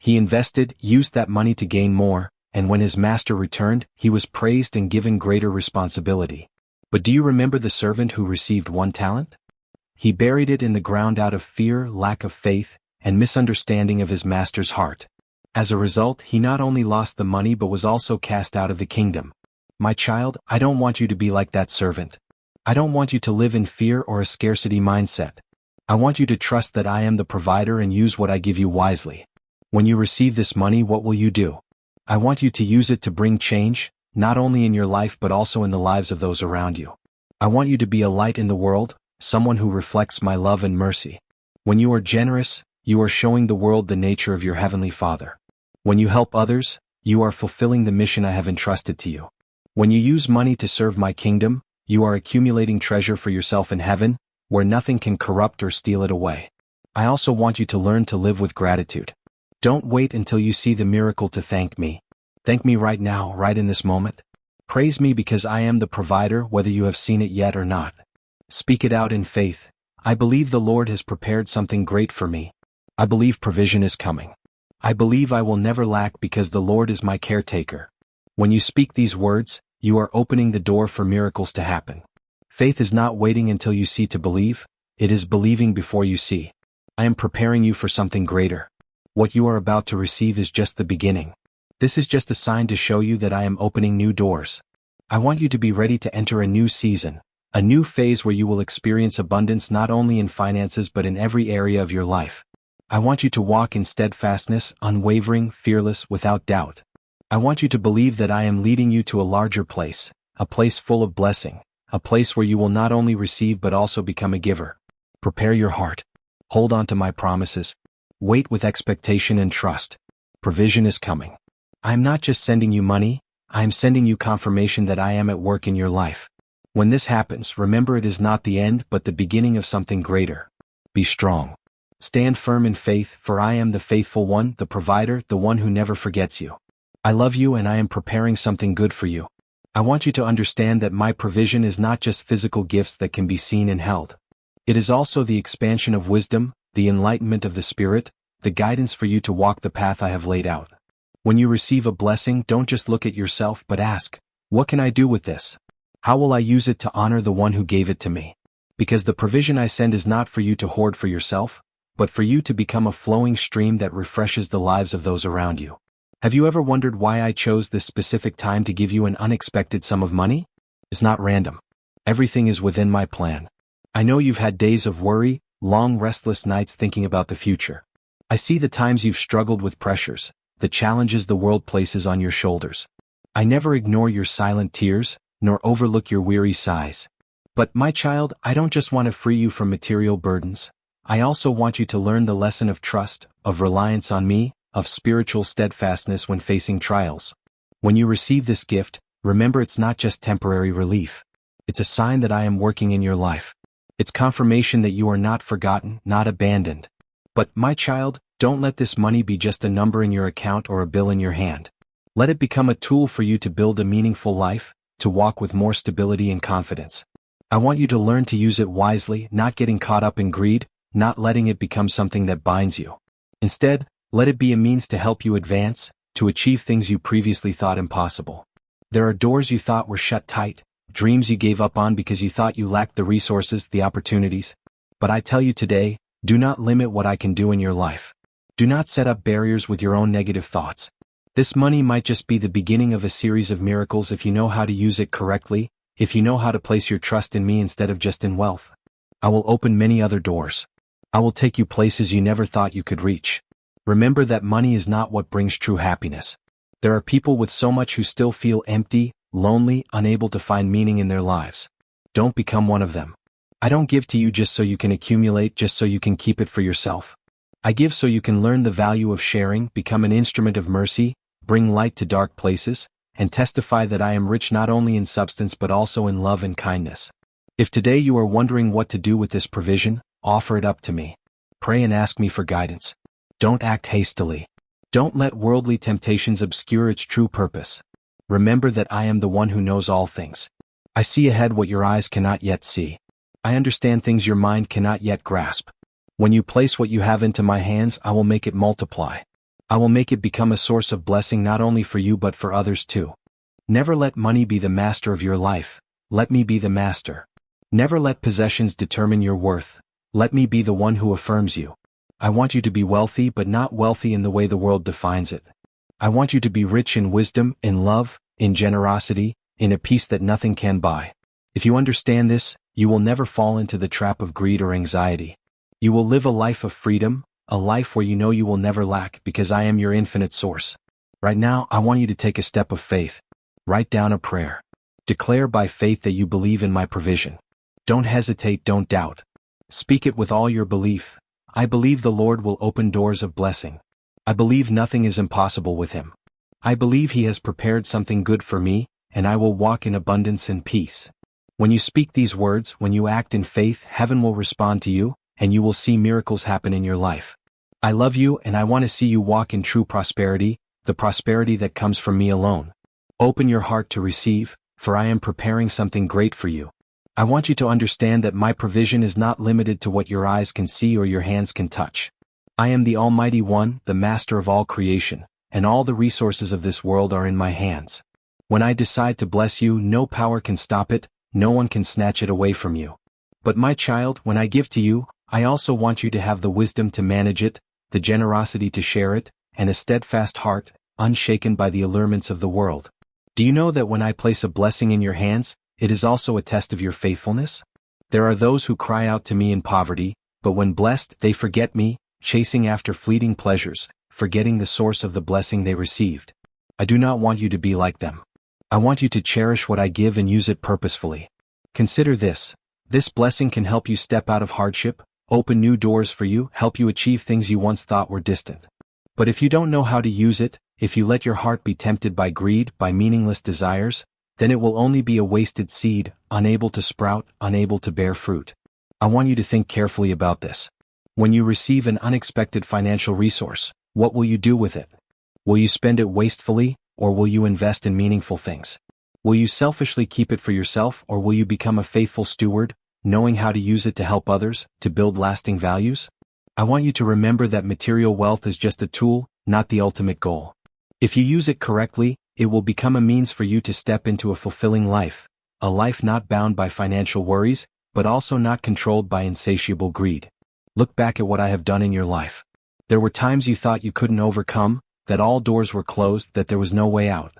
He invested, used that money to gain more, and when his master returned, he was praised and given greater responsibility. But do you remember the servant who received 1 talent? He buried it in the ground out of fear, lack of faith, and misunderstanding of his master's heart. As a result, he not only lost the money but was also cast out of the kingdom. My child, I don't want you to be like that servant. I don't want you to live in fear or a scarcity mindset. I want you to trust that I am the provider and use what I give you wisely. When you receive this money, what will you do? I want you to use it to bring change, not only in your life but also in the lives of those around you. I want you to be a light in the world, someone who reflects my love and mercy. When you are generous, you are showing the world the nature of your Heavenly Father. When you help others, you are fulfilling the mission I have entrusted to you. When you use money to serve my kingdom, you are accumulating treasure for yourself in heaven, where nothing can corrupt or steal it away. I also want you to learn to live with gratitude. Don't wait until you see the miracle to thank me. Thank me right now, right in this moment. Praise me because I am the provider, whether you have seen it yet or not. Speak it out in faith. I believe the Lord has prepared something great for me. I believe provision is coming. I believe I will never lack because the Lord is my caretaker. When you speak these words, you are opening the door for miracles to happen. Faith is not waiting until you see to believe, it is believing before you see. I am preparing you for something greater. What you are about to receive is just the beginning. This is just a sign to show you that I am opening new doors. I want you to be ready to enter a new season, a new phase where you will experience abundance not only in finances but in every area of your life. I want you to walk in steadfastness, unwavering, fearless, without doubt. I want you to believe that I am leading you to a larger place, a place full of blessing, a place where you will not only receive but also become a giver. Prepare your heart. Hold on to my promises. Wait with expectation and trust. Provision is coming. I am not just sending you money, I am sending you confirmation that I am at work in your life. When this happens, remember it is not the end but the beginning of something greater. Be strong. Stand firm in faith, for I am the faithful one, the provider, the one who never forgets you. I love you and I am preparing something good for you. I want you to understand that my provision is not just physical gifts that can be seen and held. It is also the expansion of wisdom, the enlightenment of the Spirit, the guidance for you to walk the path I have laid out. When you receive a blessing, don't just look at yourself but ask, what can I do with this? How will I use it to honor the one who gave it to me? Because the provision I send is not for you to hoard for yourself, but for you to become a flowing stream that refreshes the lives of those around you. Have you ever wondered why I chose this specific time to give you an unexpected sum of money? It's not random. Everything is within my plan. I know you've had days of worry, long restless nights thinking about the future. I see the times you've struggled with pressures, the challenges the world places on your shoulders. I never ignore your silent tears, nor overlook your weary sighs. But, my child, I don't just want to free you from material burdens. I also want you to learn the lesson of trust, of reliance on me, of spiritual steadfastness when facing trials. When you receive this gift, remember it's not just temporary relief. It's a sign that I am working in your life. It's confirmation that you are not forgotten, not abandoned. But, my child, don't let this money be just a number in your account or a bill in your hand. Let it become a tool for you to build a meaningful life, to walk with more stability and confidence. I want you to learn to use it wisely, not getting caught up in greed, not letting it become something that binds you. Instead, let it be a means to help you advance, to achieve things you previously thought impossible. There are doors you thought were shut tight, dreams you gave up on because you thought you lacked the resources, the opportunities. But I tell you today, do not limit what I can do in your life. Do not set up barriers with your own negative thoughts. This money might just be the beginning of a series of miracles if you know how to use it correctly, if you know how to place your trust in me instead of just in wealth. I will open many other doors. I will take you places you never thought you could reach. Remember that money is not what brings true happiness. There are people with so much who still feel empty, lonely, unable to find meaning in their lives. Don't become one of them. I don't give to you just so you can accumulate, just so you can keep it for yourself. I give so you can learn the value of sharing, become an instrument of mercy, bring light to dark places, and testify that I am rich not only in substance but also in love and kindness. If today you are wondering what to do with this provision, offer it up to me. Pray and ask me for guidance. Don't act hastily. Don't let worldly temptations obscure its true purpose. Remember that I am the one who knows all things. I see ahead what your eyes cannot yet see. I understand things your mind cannot yet grasp. When you place what you have into my hands, I will make it multiply. I will make it become a source of blessing not only for you but for others too. Never let money be the master of your life. Let me be the master. Never let possessions determine your worth. Let me be the one who affirms you. I want you to be wealthy but not wealthy in the way the world defines it. I want you to be rich in wisdom, in love, in generosity, in a peace that nothing can buy. If you understand this, you will never fall into the trap of greed or anxiety. You will live a life of freedom, a life where you know you will never lack because I am your infinite source. Right now, I want you to take a step of faith. Write down a prayer. Declare by faith that you believe in my provision. Don't hesitate, don't doubt. Speak it with all your belief. I believe the Lord will open doors of blessing. I believe nothing is impossible with him. I believe he has prepared something good for me, and I will walk in abundance and peace. When you speak these words, when you act in faith, heaven will respond to you, and you will see miracles happen in your life. I love you and I want to see you walk in true prosperity, the prosperity that comes from me alone. Open your heart to receive, for I am preparing something great for you. I want you to understand that my provision is not limited to what your eyes can see or your hands can touch. I am the Almighty One, the Master of all creation, and all the resources of this world are in my hands. When I decide to bless you, no power can stop it, no one can snatch it away from you. But my child, when I give to you, I also want you to have the wisdom to manage it, the generosity to share it, and a steadfast heart, unshaken by the allurements of the world. Do you know that when I place a blessing in your hands, it is also a test of your faithfulness? There are those who cry out to me in poverty, but when blessed, they forget me, chasing after fleeting pleasures, forgetting the source of the blessing they received. I do not want you to be like them. I want you to cherish what I give and use it purposefully. Consider this. This blessing can help you step out of hardship, open new doors for you, help you achieve things you once thought were distant. But if you don't know how to use it, if you let your heart be tempted by greed, by meaningless desires, then it will only be a wasted seed, unable to sprout, unable to bear fruit. I want you to think carefully about this. When you receive an unexpected financial resource, what will you do with it? Will you spend it wastefully, or will you invest in meaningful things? Will you selfishly keep it for yourself, or will you become a faithful steward, knowing how to use it to help others, to build lasting values? I want you to remember that material wealth is just a tool, not the ultimate goal. If you use it correctly, it will become a means for you to step into a fulfilling life, a life not bound by financial worries, but also not controlled by insatiable greed. Look back at what I have done in your life. There were times you thought you couldn't overcome, that all doors were closed, that there was no way out.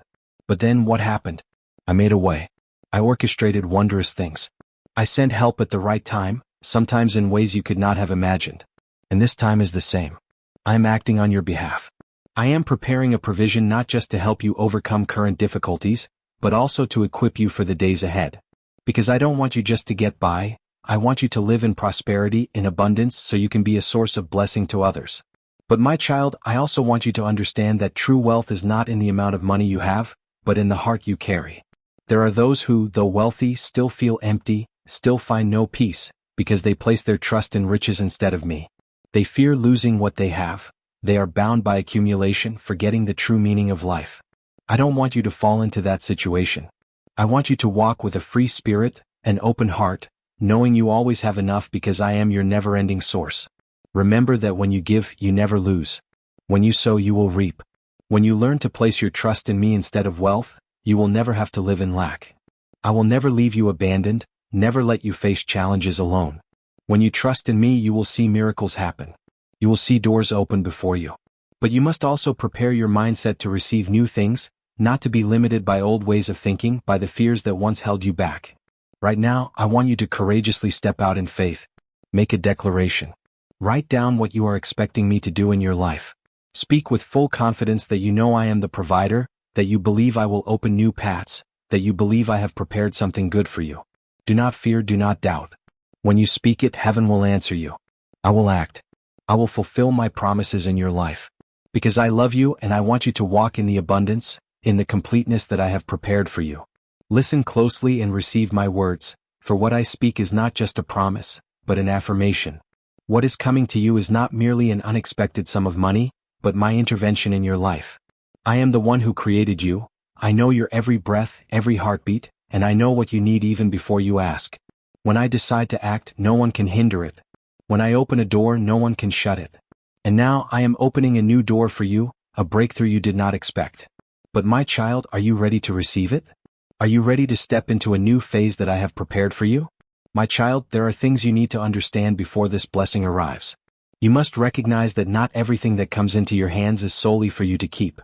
But then what happened? I made a way. I orchestrated wondrous things. I sent help at the right time, sometimes in ways you could not have imagined. And this time is the same. I am acting on your behalf. I am preparing a provision not just to help you overcome current difficulties, but also to equip you for the days ahead. Because I don't want you just to get by, I want you to live in prosperity, in abundance, so you can be a source of blessing to others. But my child, I also want you to understand that true wealth is not in the amount of money you have, but in the heart you carry. There are those who, though wealthy, still feel empty, still find no peace, because they place their trust in riches instead of me. They fear losing what they have. They are bound by accumulation, forgetting the true meaning of life. I don't want you to fall into that situation. I want you to walk with a free spirit, an open heart, knowing you always have enough because I am your never-ending source. Remember that when you give, you never lose. When you sow, you will reap. When you learn to place your trust in me instead of wealth, you will never have to live in lack. I will never leave you abandoned, never let you face challenges alone. When you trust in me, you will see miracles happen. You will see doors open before you. But you must also prepare your mindset to receive new things, not to be limited by old ways of thinking, by the fears that once held you back. Right now, I want you to courageously step out in faith. Make a declaration. Write down what you are expecting me to do in your life. Speak with full confidence that you know I am the provider, that you believe I will open new paths, that you believe I have prepared something good for you. Do not fear, do not doubt. When you speak it, heaven will answer you. I will act. I will fulfill my promises in your life. Because I love you and I want you to walk in the abundance, in the completeness that I have prepared for you. Listen closely and receive my words, for what I speak is not just a promise, but an affirmation. What is coming to you is not merely an unexpected sum of money, but my intervention in your life. I am the one who created you. I know your every breath, every heartbeat, and I know what you need even before you ask. When I decide to act, no one can hinder it. When I open a door, no one can shut it. And now I am opening a new door for you, a breakthrough you did not expect. But my child, are you ready to receive it? Are you ready to step into a new phase that I have prepared for you? My child, there are things you need to understand before this blessing arrives. You must recognize that not everything that comes into your hands is solely for you to keep.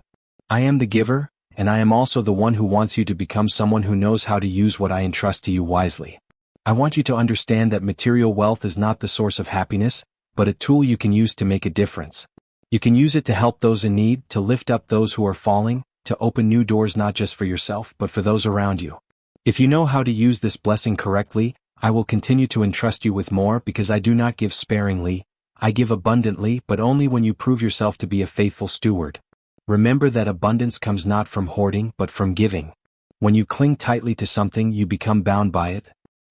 I am the giver, and I am also the one who wants you to become someone who knows how to use what I entrust to you wisely. I want you to understand that material wealth is not the source of happiness, but a tool you can use to make a difference. You can use it to help those in need, to lift up those who are falling, to open new doors not just for yourself but for those around you. If you know how to use this blessing correctly, I will continue to entrust you with more because I do not give sparingly, I give abundantly, but only when you prove yourself to be a faithful steward. Remember that abundance comes not from hoarding but from giving. When you cling tightly to something, you become bound by it.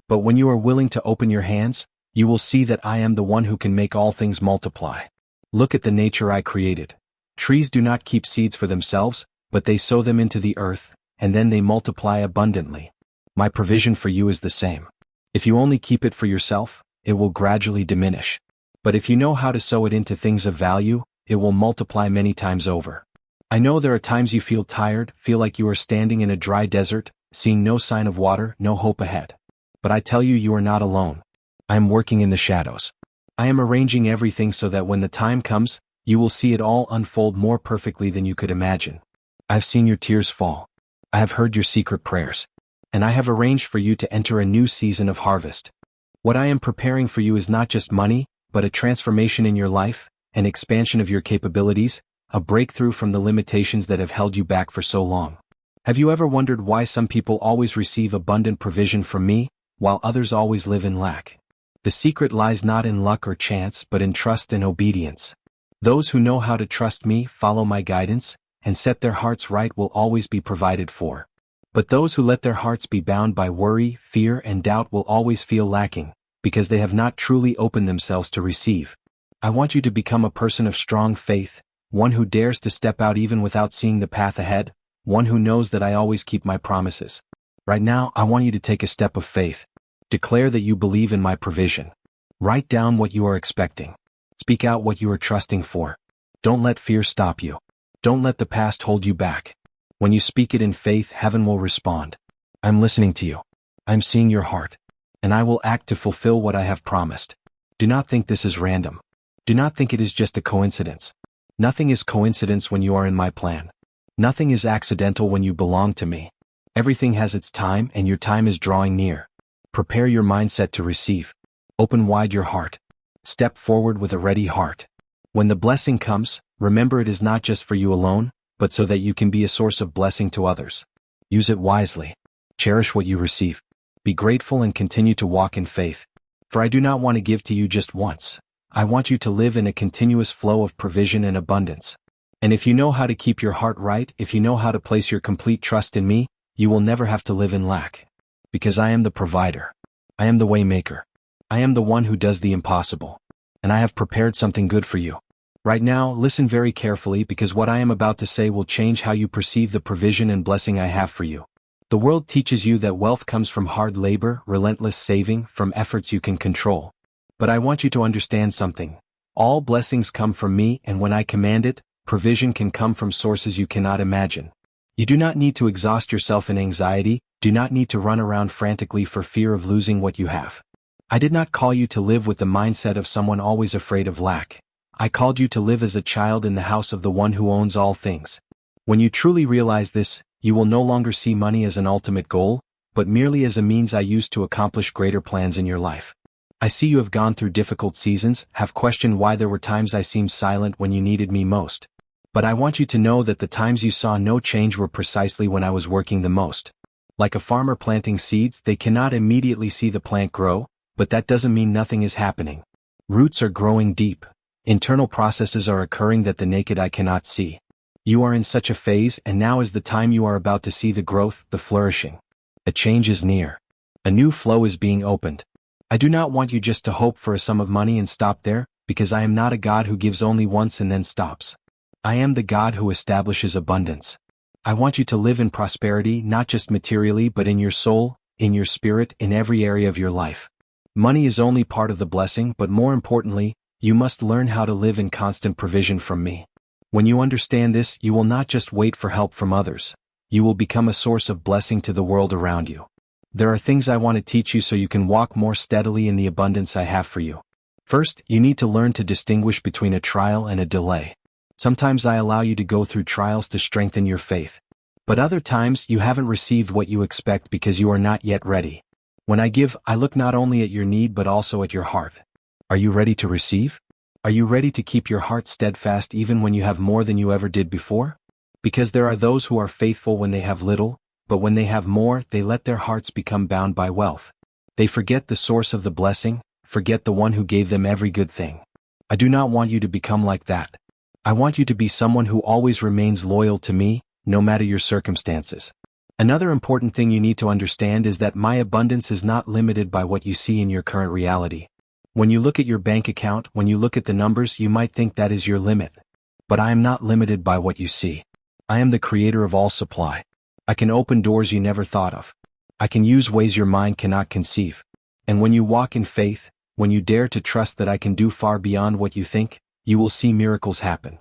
But when you are willing to open your hands, you will see that I am the one who can make all things multiply. Look at the nature I created. Trees do not keep seeds for themselves, but they sow them into the earth, and then they multiply abundantly. My provision for you is the same. If you only keep it for yourself, it will gradually diminish. But if you know how to sow it into things of value, it will multiply many times over. I know there are times you feel tired, feel like you are standing in a dry desert, seeing no sign of water, no hope ahead. But I tell you, you are not alone. I am working in the shadows. I am arranging everything so that when the time comes, you will see it all unfold more perfectly than you could imagine. I have seen your tears fall. I have heard your secret prayers. And I have arranged for you to enter a new season of harvest. What I am preparing for you is not just money, but a transformation in your life, an expansion of your capabilities, a breakthrough from the limitations that have held you back for so long. Have you ever wondered why some people always receive abundant provision from me, while others always live in lack? The secret lies not in luck or chance but in trust and obedience. Those who know how to trust me, follow my guidance, and set their hearts right will always be provided for. But those who let their hearts be bound by worry, fear, and doubt will always feel lacking, because they have not truly opened themselves to receive. I want you to become a person of strong faith, one who dares to step out even without seeing the path ahead, one who knows that I always keep my promises. Right now, I want you to take a step of faith. Declare that you believe in my provision. Write down what you are expecting. Speak out what you are trusting for. Don't let fear stop you. Don't let the past hold you back. When you speak it in faith, heaven will respond. I'm listening to you. I'm seeing your heart. And I will act to fulfill what I have promised. Do not think this is random. Do not think it is just a coincidence. Nothing is coincidence when you are in my plan. Nothing is accidental when you belong to me. Everything has its time, and your time is drawing near. Prepare your mindset to receive. Open wide your heart. Step forward with a ready heart. When the blessing comes, remember it is not just for you alone, but so that you can be a source of blessing to others. Use it wisely. Cherish what you receive. Be grateful and continue to walk in faith. For I do not want to give to you just once. I want you to live in a continuous flow of provision and abundance. And if you know how to keep your heart right, if you know how to place your complete trust in me, you will never have to live in lack. Because I am the provider. I am the way maker. I am the one who does the impossible. And I have prepared something good for you. Right now, listen very carefully because what I am about to say will change how you perceive the provision and blessing I have for you. The world teaches you that wealth comes from hard labor, relentless saving, from efforts you can control. But I want you to understand something. All blessings come from me, and when I command it, provision can come from sources you cannot imagine. You do not need to exhaust yourself in anxiety, do not need to run around frantically for fear of losing what you have. I did not call you to live with the mindset of someone always afraid of lack. I called you to live as a child in the house of the one who owns all things. When you truly realize this, you will no longer see money as an ultimate goal, but merely as a means I use to accomplish greater plans in your life. I see you have gone through difficult seasons, have questioned why there were times I seemed silent when you needed me most. But I want you to know that the times you saw no change were precisely when I was working the most. Like a farmer planting seeds, they cannot immediately see the plant grow, but that doesn't mean nothing is happening. Roots are growing deep. Internal processes are occurring that the naked eye cannot see. You are in such a phase, and now is the time you are about to see the growth, the flourishing. A change is near. A new flow is being opened. I do not want you just to hope for a sum of money and stop there, because I am not a God who gives only once and then stops. I am the God who establishes abundance. I want you to live in prosperity, not just materially but in your soul, in your spirit, in every area of your life. Money is only part of the blessing, but more importantly, you must learn how to live in constant provision from me. When you understand this, you will not just wait for help from others. You will become a source of blessing to the world around you. There are things I want to teach you so you can walk more steadily in the abundance I have for you. First, you need to learn to distinguish between a trial and a delay. Sometimes I allow you to go through trials to strengthen your faith. But other times you haven't received what you expect because you are not yet ready. When I give, I look not only at your need but also at your heart. Are you ready to receive? Are you ready to keep your heart steadfast even when you have more than you ever did before? Because there are those who are faithful when they have little, but when they have more, they let their hearts become bound by wealth. They forget the source of the blessing, forget the one who gave them every good thing. I do not want you to become like that. I want you to be someone who always remains loyal to me, no matter your circumstances. Another important thing you need to understand is that my abundance is not limited by what you see in your current reality. When you look at your bank account, when you look at the numbers, you might think that is your limit. But I am not limited by what you see. I am the creator of all supply. I can open doors you never thought of. I can use ways your mind cannot conceive. And when you walk in faith, when you dare to trust that I can do far beyond what you think, you will see miracles happen.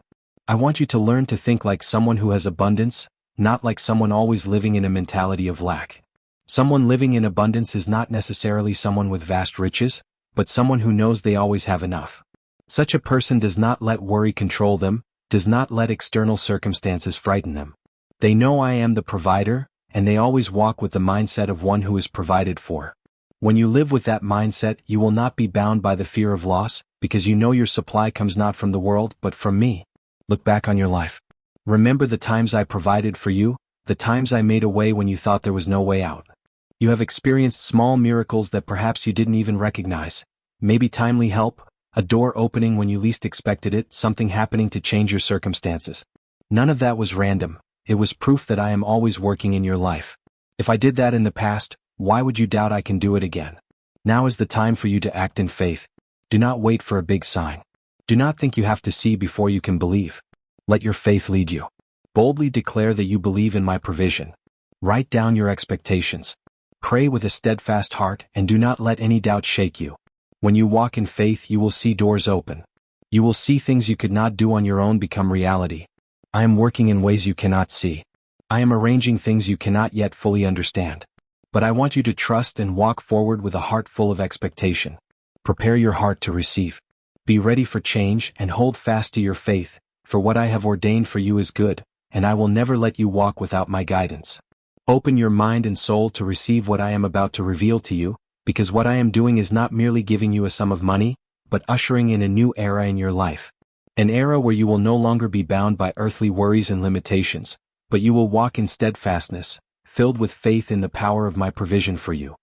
I want you to learn to think like someone who has abundance, not like someone always living in a mentality of lack. Someone living in abundance is not necessarily someone with vast riches, but someone who knows they always have enough. Such a person does not let worry control them, does not let external circumstances frighten them. They know I am the provider, and they always walk with the mindset of one who is provided for. When you live with that mindset, you will not be bound by the fear of loss, because you know your supply comes not from the world but from me. Look back on your life. Remember the times I provided for you, the times I made a way when you thought there was no way out. You have experienced small miracles that perhaps you didn't even recognize. Maybe timely help, a door opening when you least expected it, something happening to change your circumstances. None of that was random. It was proof that I am always working in your life. If I did that in the past, why would you doubt I can do it again? Now is the time for you to act in faith. Do not wait for a big sign. Do not think you have to see before you can believe. Let your faith lead you. Boldly declare that you believe in my provision. Write down your expectations. Pray with a steadfast heart and do not let any doubt shake you. When you walk in faith, you will see doors open. You will see things you could not do on your own become reality. I am working in ways you cannot see. I am arranging things you cannot yet fully understand. But I want you to trust and walk forward with a heart full of expectation. Prepare your heart to receive. Be ready for change and hold fast to your faith, for what I have ordained for you is good, and I will never let you walk without my guidance. Open your mind and soul to receive what I am about to reveal to you, because what I am doing is not merely giving you a sum of money, but ushering in a new era in your life. An era where you will no longer be bound by earthly worries and limitations, but you will walk in steadfastness, filled with faith in the power of my provision for you.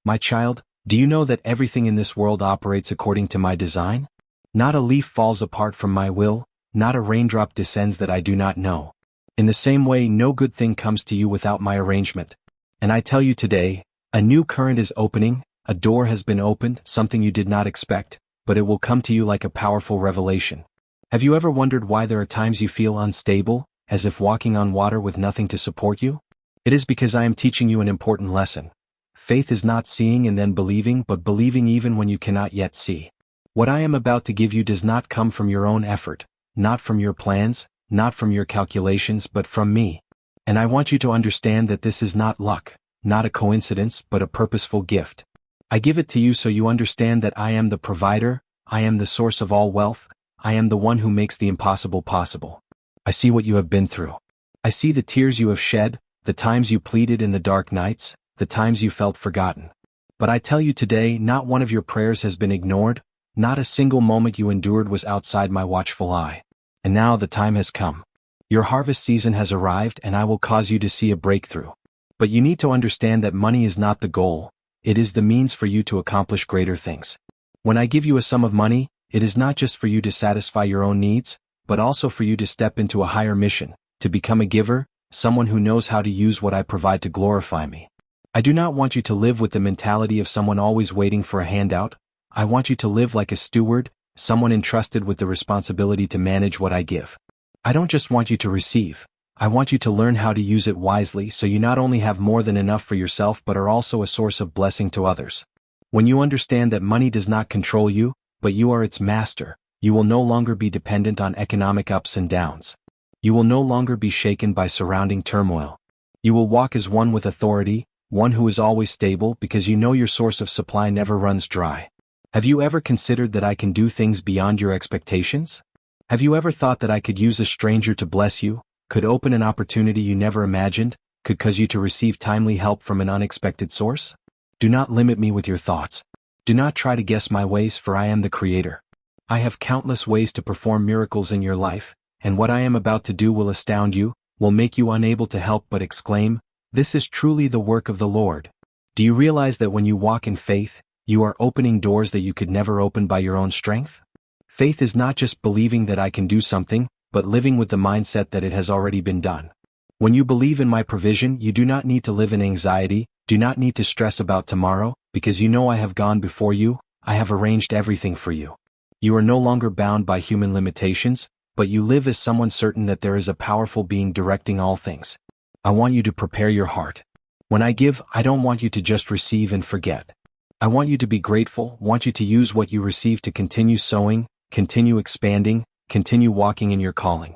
My child, do you know that everything in this world operates according to my design? Not a leaf falls apart from my will, not a raindrop descends that I do not know. In the same way, no good thing comes to you without my arrangement. And I tell you today, a new current is opening, a door has been opened, something you did not expect, but it will come to you like a powerful revelation. Have you ever wondered why there are times you feel unstable, as if walking on water with nothing to support you? It is because I am teaching you an important lesson. Faith is not seeing and then believing, but believing even when you cannot yet see. What I am about to give you does not come from your own effort, not from your plans, not from your calculations, but from me. And I want you to understand that this is not luck, not a coincidence, but a purposeful gift. I give it to you so you understand that I am the provider, I am the source of all wealth, I am the one who makes the impossible possible. I see what you have been through. I see the tears you have shed, the times you pleaded in the dark nights, the times you felt forgotten. But I tell you today, not one of your prayers has been ignored, not a single moment you endured was outside my watchful eye. And now the time has come. Your harvest season has arrived and I will cause you to see a breakthrough. But you need to understand that money is not the goal, it is the means for you to accomplish greater things. When I give you a sum of money, it is not just for you to satisfy your own needs, but also for you to step into a higher mission, to become a giver, someone who knows how to use what I provide to glorify me. I do not want you to live with the mentality of someone always waiting for a handout. I want you to live like a steward, someone entrusted with the responsibility to manage what I give. I don't just want you to receive. I want you to learn how to use it wisely so you not only have more than enough for yourself but are also a source of blessing to others. When you understand that money does not control you, but you are its master, you will no longer be dependent on economic ups and downs. You will no longer be shaken by surrounding turmoil. You will walk as one with authority, one who is always stable because you know your source of supply never runs dry. Have you ever considered that I can do things beyond your expectations? Have you ever thought that I could use a stranger to bless you, could open an opportunity you never imagined, could cause you to receive timely help from an unexpected source? Do not limit me with your thoughts. Do not try to guess my ways, for I am the Creator. I have countless ways to perform miracles in your life, and what I am about to do will astound you, will make you unable to help but exclaim, "This is truly the work of the Lord." Do you realize that when you walk in faith, you are opening doors that you could never open by your own strength? Faith is not just believing that I can do something, but living with the mindset that it has already been done. When you believe in my provision, you do not need to live in anxiety, do not need to stress about tomorrow, because you know I have gone before you, I have arranged everything for you. You are no longer bound by human limitations, but you live as someone certain that there is a powerful being directing all things. I want you to prepare your heart. When I give, I don't want you to just receive and forget. I want you to be grateful, want you to use what you receive to continue sowing, continue expanding, continue walking in your calling.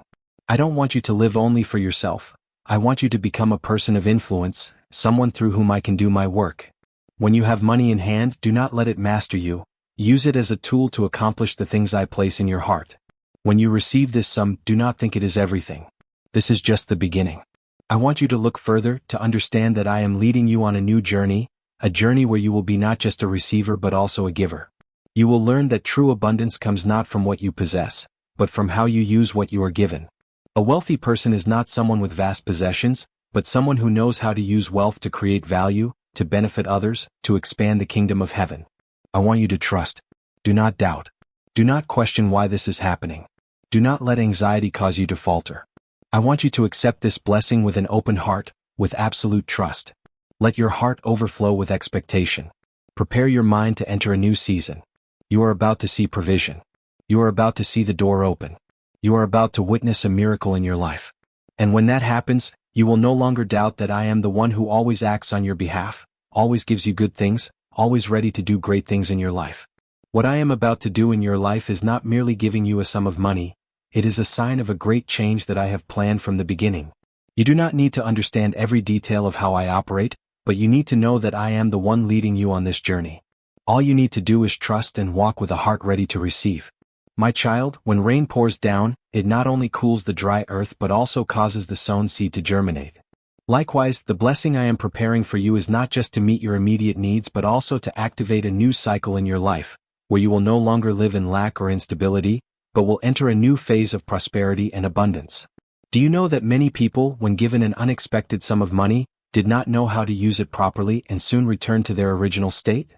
I don't want you to live only for yourself. I want you to become a person of influence, someone through whom I can do my work. When you have money in hand, do not let it master you. Use it as a tool to accomplish the things I place in your heart. When you receive this sum, do not think it is everything. This is just the beginning. I want you to look further, to understand that I am leading you on a new journey, a journey where you will be not just a receiver but also a giver. You will learn that true abundance comes not from what you possess, but from how you use what you are given. A wealthy person is not someone with vast possessions, but someone who knows how to use wealth to create value, to benefit others, to expand the kingdom of heaven. I want you to trust. Do not doubt. Do not question why this is happening. Do not let anxiety cause you to falter. I want you to accept this blessing with an open heart, with absolute trust. Let your heart overflow with expectation. Prepare your mind to enter a new season. You are about to see provision. You are about to see the door open. You are about to witness a miracle in your life. And when that happens, you will no longer doubt that I am the one who always acts on your behalf, always gives you good things, always ready to do great things in your life. What I am about to do in your life is not merely giving you a sum of money, it is a sign of a great change that I have planned from the beginning. You do not need to understand every detail of how I operate, but you need to know that I am the one leading you on this journey. All you need to do is trust and walk with a heart ready to receive. My child, when rain pours down, it not only cools the dry earth but also causes the sown seed to germinate. Likewise, the blessing I am preparing for you is not just to meet your immediate needs but also to activate a new cycle in your life, where you will no longer live in lack or instability, but will enter a new phase of prosperity and abundance. Do you know that many people, when given an unexpected sum of money, did not know how to use it properly and soon returned to their original state?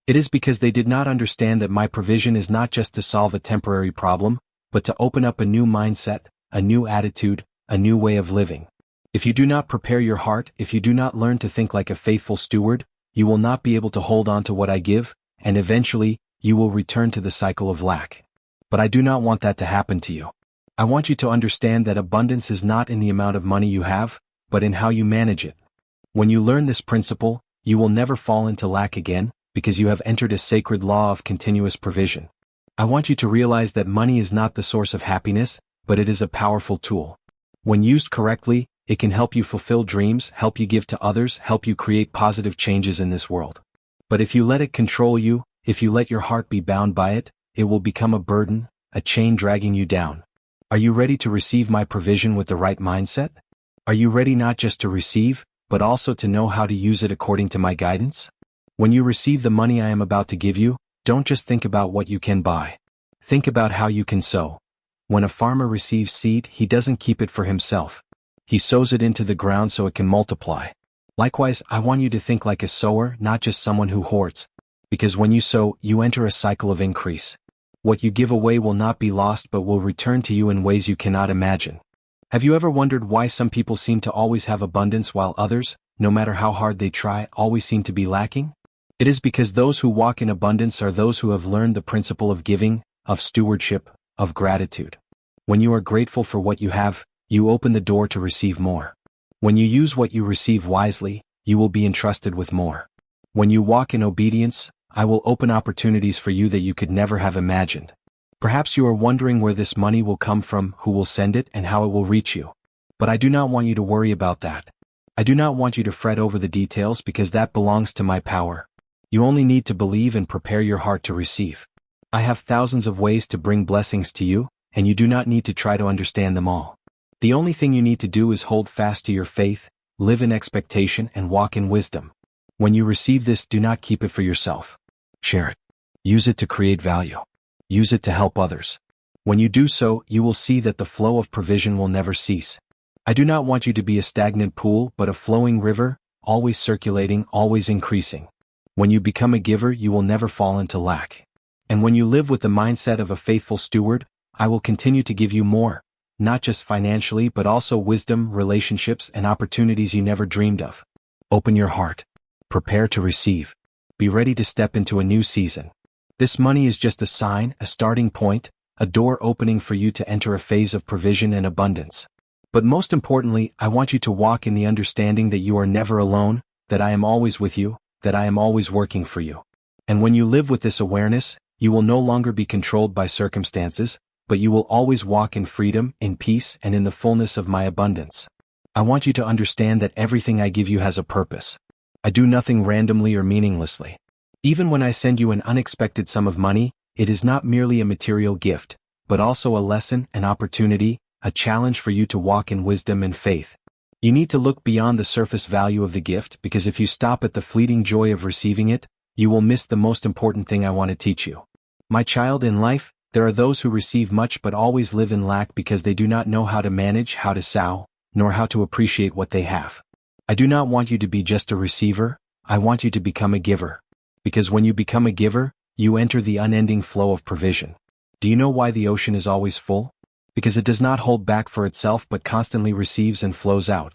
It is because they did not understand that my provision is not just to solve a temporary problem, but to open up a new mindset, a new attitude, a new way of living. If you do not prepare your heart, if you do not learn to think like a faithful steward, you will not be able to hold on to what I give, and eventually, you will return to the cycle of lack. But I do not want that to happen to you. I want you to understand that abundance is not in the amount of money you have, but in how you manage it. When you learn this principle, you will never fall into lack again, because you have entered a sacred law of continuous provision. I want you to realize that money is not the source of happiness, but it is a powerful tool. When used correctly, it can help you fulfill dreams, help you give to others, help you create positive changes in this world. But if you let it control you, if you let your heart be bound by it, it will become a burden, a chain dragging you down. Are you ready to receive my provision with the right mindset? Are you ready not just to receive, but also to know how to use it according to my guidance? When you receive the money I am about to give you, don't just think about what you can buy. Think about how you can sow. When a farmer receives seed, he doesn't keep it for himself. He sows it into the ground so it can multiply. Likewise, I want you to think like a sower, not just someone who hoards. Because when you sow, you enter a cycle of increase. What you give away will not be lost but will return to you in ways you cannot imagine. Have you ever wondered why some people seem to always have abundance while others, no matter how hard they try, always seem to be lacking? It is because those who walk in abundance are those who have learned the principle of giving, of stewardship, of gratitude. When you are grateful for what you have, you open the door to receive more. When you use what you receive wisely, you will be entrusted with more. When you walk in obedience, I will open opportunities for you that you could never have imagined. Perhaps you are wondering where this money will come from, who will send it, and how it will reach you. But I do not want you to worry about that. I do not want you to fret over the details because that belongs to my power. You only need to believe and prepare your heart to receive. I have thousands of ways to bring blessings to you, and you do not need to try to understand them all. The only thing you need to do is hold fast to your faith, live in expectation, and walk in wisdom. When you receive this, do not keep it for yourself. Share it. Use it to create value. Use it to help others. When you do so, you will see that the flow of provision will never cease. I do not want you to be a stagnant pool, but a flowing river, always circulating, always increasing. When you become a giver, you will never fall into lack. And when you live with the mindset of a faithful steward, I will continue to give you more, not just financially but also wisdom, relationships, and opportunities you never dreamed of. Open your heart. Prepare to receive. Be ready to step into a new season. This money is just a sign, a starting point, a door opening for you to enter a phase of provision and abundance. But most importantly, I want you to walk in the understanding that you are never alone, that I am always with you, that I am always working for you. And when you live with this awareness, you will no longer be controlled by circumstances, but you will always walk in freedom, in peace, and in the fullness of my abundance. I want you to understand that everything I give you has a purpose. I do nothing randomly or meaninglessly. Even when I send you an unexpected sum of money, it is not merely a material gift, but also a lesson, an opportunity, a challenge for you to walk in wisdom and faith. You need to look beyond the surface value of the gift, because if you stop at the fleeting joy of receiving it, you will miss the most important thing I want to teach you. My child, in life, there are those who receive much but always live in lack because they do not know how to manage, how to sow, nor how to appreciate what they have. I do not want you to be just a receiver, I want you to become a giver. Because when you become a giver, you enter the unending flow of provision. Do you know why the ocean is always full? Because it does not hold back for itself but constantly receives and flows out.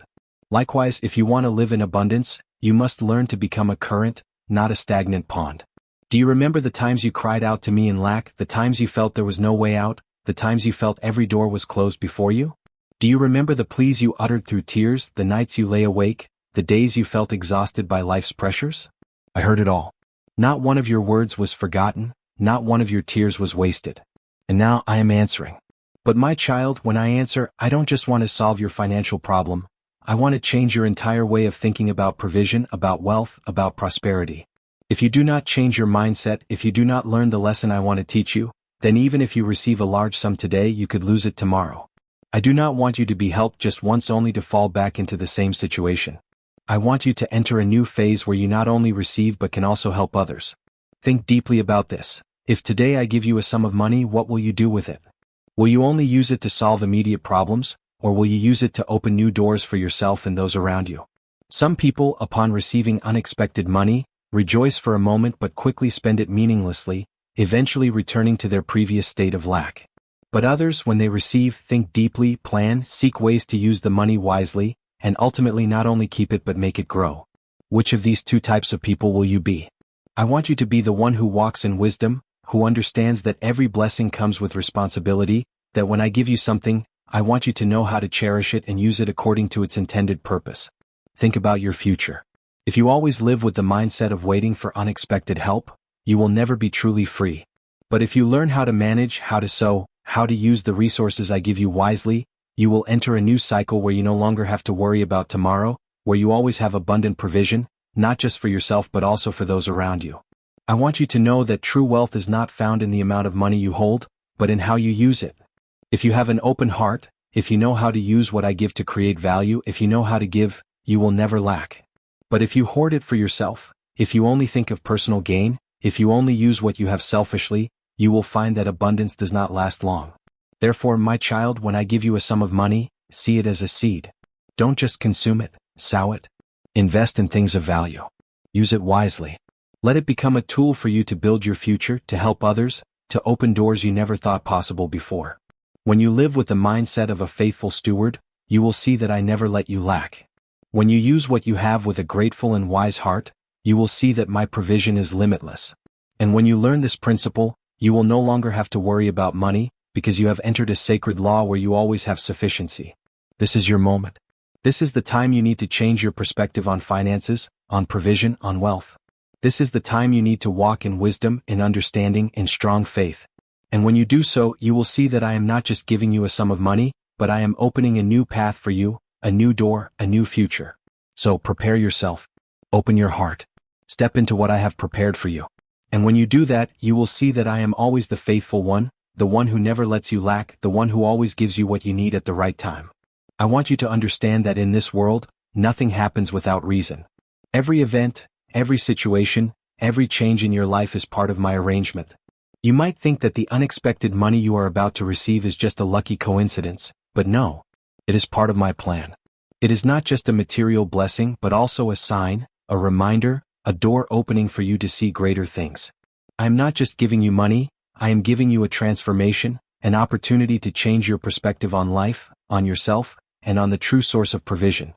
Likewise, if you want to live in abundance, you must learn to become a current, not a stagnant pond. Do you remember the times you cried out to me in lack, the times you felt there was no way out, the times you felt every door was closed before you? Do you remember the pleas you uttered through tears, the nights you lay awake, the days you felt exhausted by life's pressures? I heard it all. Not one of your words was forgotten, not one of your tears was wasted. And now I am answering. But my child, when I answer, I don't just want to solve your financial problem. I want to change your entire way of thinking about provision, about wealth, about prosperity. If you do not change your mindset, if you do not learn the lesson I want to teach you, then even if you receive a large sum today, you could lose it tomorrow. I do not want you to be helped just once only to fall back into the same situation. I want you to enter a new phase where you not only receive but can also help others. Think deeply about this. If today I give you a sum of money, what will you do with it? Will you only use it to solve immediate problems, or will you use it to open new doors for yourself and those around you? Some people, upon receiving unexpected money, rejoice for a moment but quickly spend it meaninglessly, eventually returning to their previous state of lack. But others, when they receive, think deeply, plan, seek ways to use the money wisely, and ultimately not only keep it but make it grow. Which of these two types of people will you be? I want you to be the one who walks in wisdom, who understands that every blessing comes with responsibility, that when I give you something, I want you to know how to cherish it and use it according to its intended purpose. Think about your future. If you always live with the mindset of waiting for unexpected help, you will never be truly free. But if you learn how to manage, how to sow, how to use the resources I give you wisely, you will enter a new cycle where you no longer have to worry about tomorrow, where you always have abundant provision, not just for yourself but also for those around you. I want you to know that true wealth is not found in the amount of money you hold, but in how you use it. If you have an open heart, if you know how to use what I give to create value, if you know how to give, you will never lack. But if you hoard it for yourself, if you only think of personal gain, if you only use what you have selfishly, you will find that abundance does not last long. Therefore, my child, when I give you a sum of money, see it as a seed. Don't just consume it, sow it. Invest in things of value. Use it wisely. Let it become a tool for you to build your future, to help others, to open doors you never thought possible before. When you live with the mindset of a faithful steward, you will see that I never let you lack. When you use what you have with a grateful and wise heart, you will see that my provision is limitless. And when you learn this principle, you will no longer have to worry about money, because you have entered a sacred law where you always have sufficiency. This is your moment. This is the time you need to change your perspective on finances, on provision, on wealth. This is the time you need to walk in wisdom, in understanding, in strong faith. And when you do so, you will see that I am not just giving you a sum of money, but I am opening a new path for you, a new door, a new future. So prepare yourself. Open your heart. Step into what I have prepared for you. And when you do that, you will see that I am always the faithful one, the one who never lets you lack, the one who always gives you what you need at the right time. I want you to understand that in this world, nothing happens without reason. Every event, every situation, every change in your life is part of my arrangement. You might think that the unexpected money you are about to receive is just a lucky coincidence, but no. It is part of my plan. It is not just a material blessing but also a sign, a reminder, a door opening for you to see greater things. I am not just giving you money, I am giving you a transformation, an opportunity to change your perspective on life, on yourself, and on the true source of provision.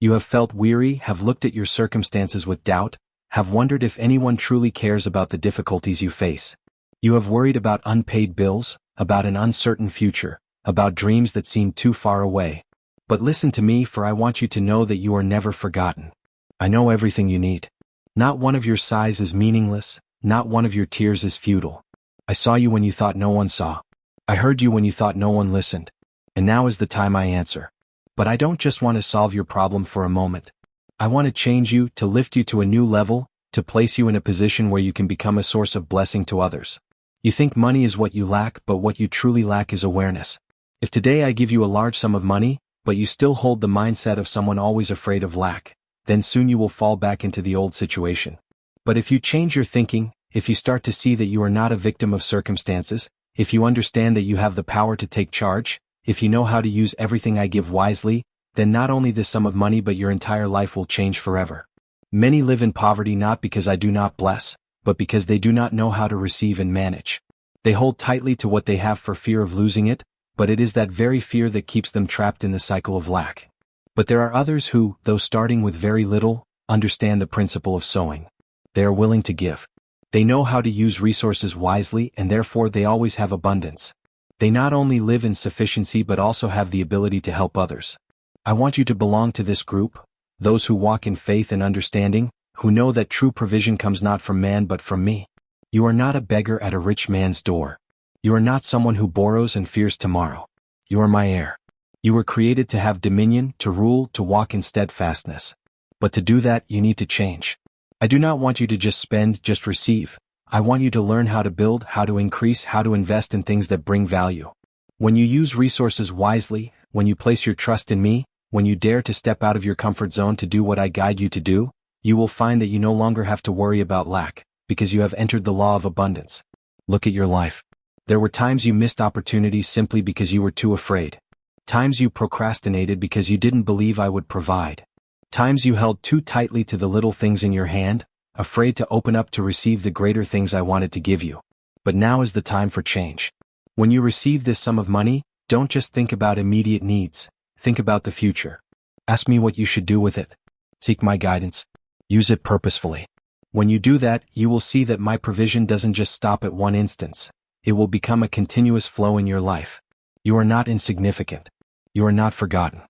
You have felt weary, have looked at your circumstances with doubt, have wondered if anyone truly cares about the difficulties you face. You have worried about unpaid bills, about an uncertain future, about dreams that seem too far away. But listen to me, for I want you to know that you are never forgotten. I know everything you need. Not one of your sighs is meaningless, not one of your tears is futile. I saw you when you thought no one saw. I heard you when you thought no one listened. And now is the time I answer. But I don't just want to solve your problem for a moment. I want to change you, to lift you to a new level, to place you in a position where you can become a source of blessing to others. You think money is what you lack, but what you truly lack is awareness. If today I give you a large sum of money, but you still hold the mindset of someone always afraid of lack, then soon you will fall back into the old situation. But if you change your thinking, if you start to see that you are not a victim of circumstances, if you understand that you have the power to take charge, if you know how to use everything I give wisely, then not only this sum of money but your entire life will change forever. Many live in poverty not because I do not bless, but because they do not know how to receive and manage. They hold tightly to what they have for fear of losing it, but it is that very fear that keeps them trapped in the cycle of lack. But there are others who, though starting with very little, understand the principle of sowing. They are willing to give. They know how to use resources wisely and therefore they always have abundance. They not only live in sufficiency but also have the ability to help others. I want you to belong to this group, those who walk in faith and understanding, who know that true provision comes not from man but from me. You are not a beggar at a rich man's door. You are not someone who borrows and fears tomorrow. You are my heir. You were created to have dominion, to rule, to walk in steadfastness. But to do that, you need to change. I do not want you to just spend, just receive. I want you to learn how to build, how to increase, how to invest in things that bring value. When you use resources wisely, when you place your trust in me, when you dare to step out of your comfort zone to do what I guide you to do, you will find that you no longer have to worry about lack, because you have entered the law of abundance. Look at your life. There were times you missed opportunities simply because you were too afraid. Times you procrastinated because you didn't believe I would provide. Times you held too tightly to the little things in your hand, afraid to open up to receive the greater things I wanted to give you. But now is the time for change. When you receive this sum of money, don't just think about immediate needs. Think about the future. Ask me what you should do with it. Seek my guidance. Use it purposefully. When you do that, you will see that my provision doesn't just stop at one instance. It will become a continuous flow in your life. You are not insignificant. You are not forgotten.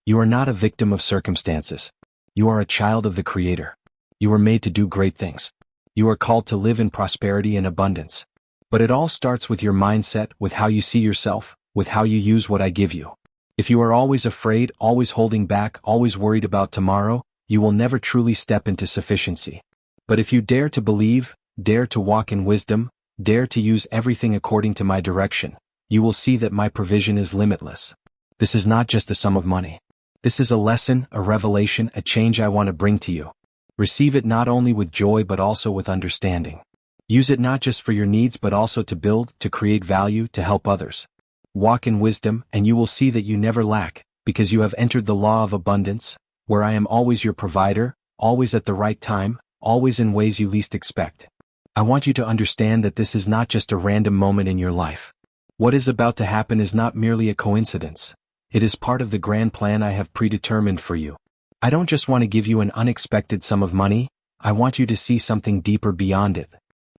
You are not a victim of circumstances. You are a child of the Creator. You were made to do great things. You are called to live in prosperity and abundance. But it all starts with your mindset, with how you see yourself, with how you use what I give you. If you are always afraid, always holding back, always worried about tomorrow, you will never truly step into sufficiency. But if you dare to believe, dare to walk in wisdom, dare to use everything according to my direction, you will see that my provision is limitless. This is not just a sum of money. This is a lesson, a revelation, a change I want to bring to you. Receive it not only with joy but also with understanding. Use it not just for your needs but also to build, to create value, to help others. Walk in wisdom and you will see that you never lack, because you have entered the law of abundance, where I am always your provider, always at the right time, always in ways you least expect. I want you to understand that this is not just a random moment in your life. What is about to happen is not merely a coincidence. It is part of the grand plan I have predetermined for you. I don't just want to give you an unexpected sum of money, I want you to see something deeper beyond it.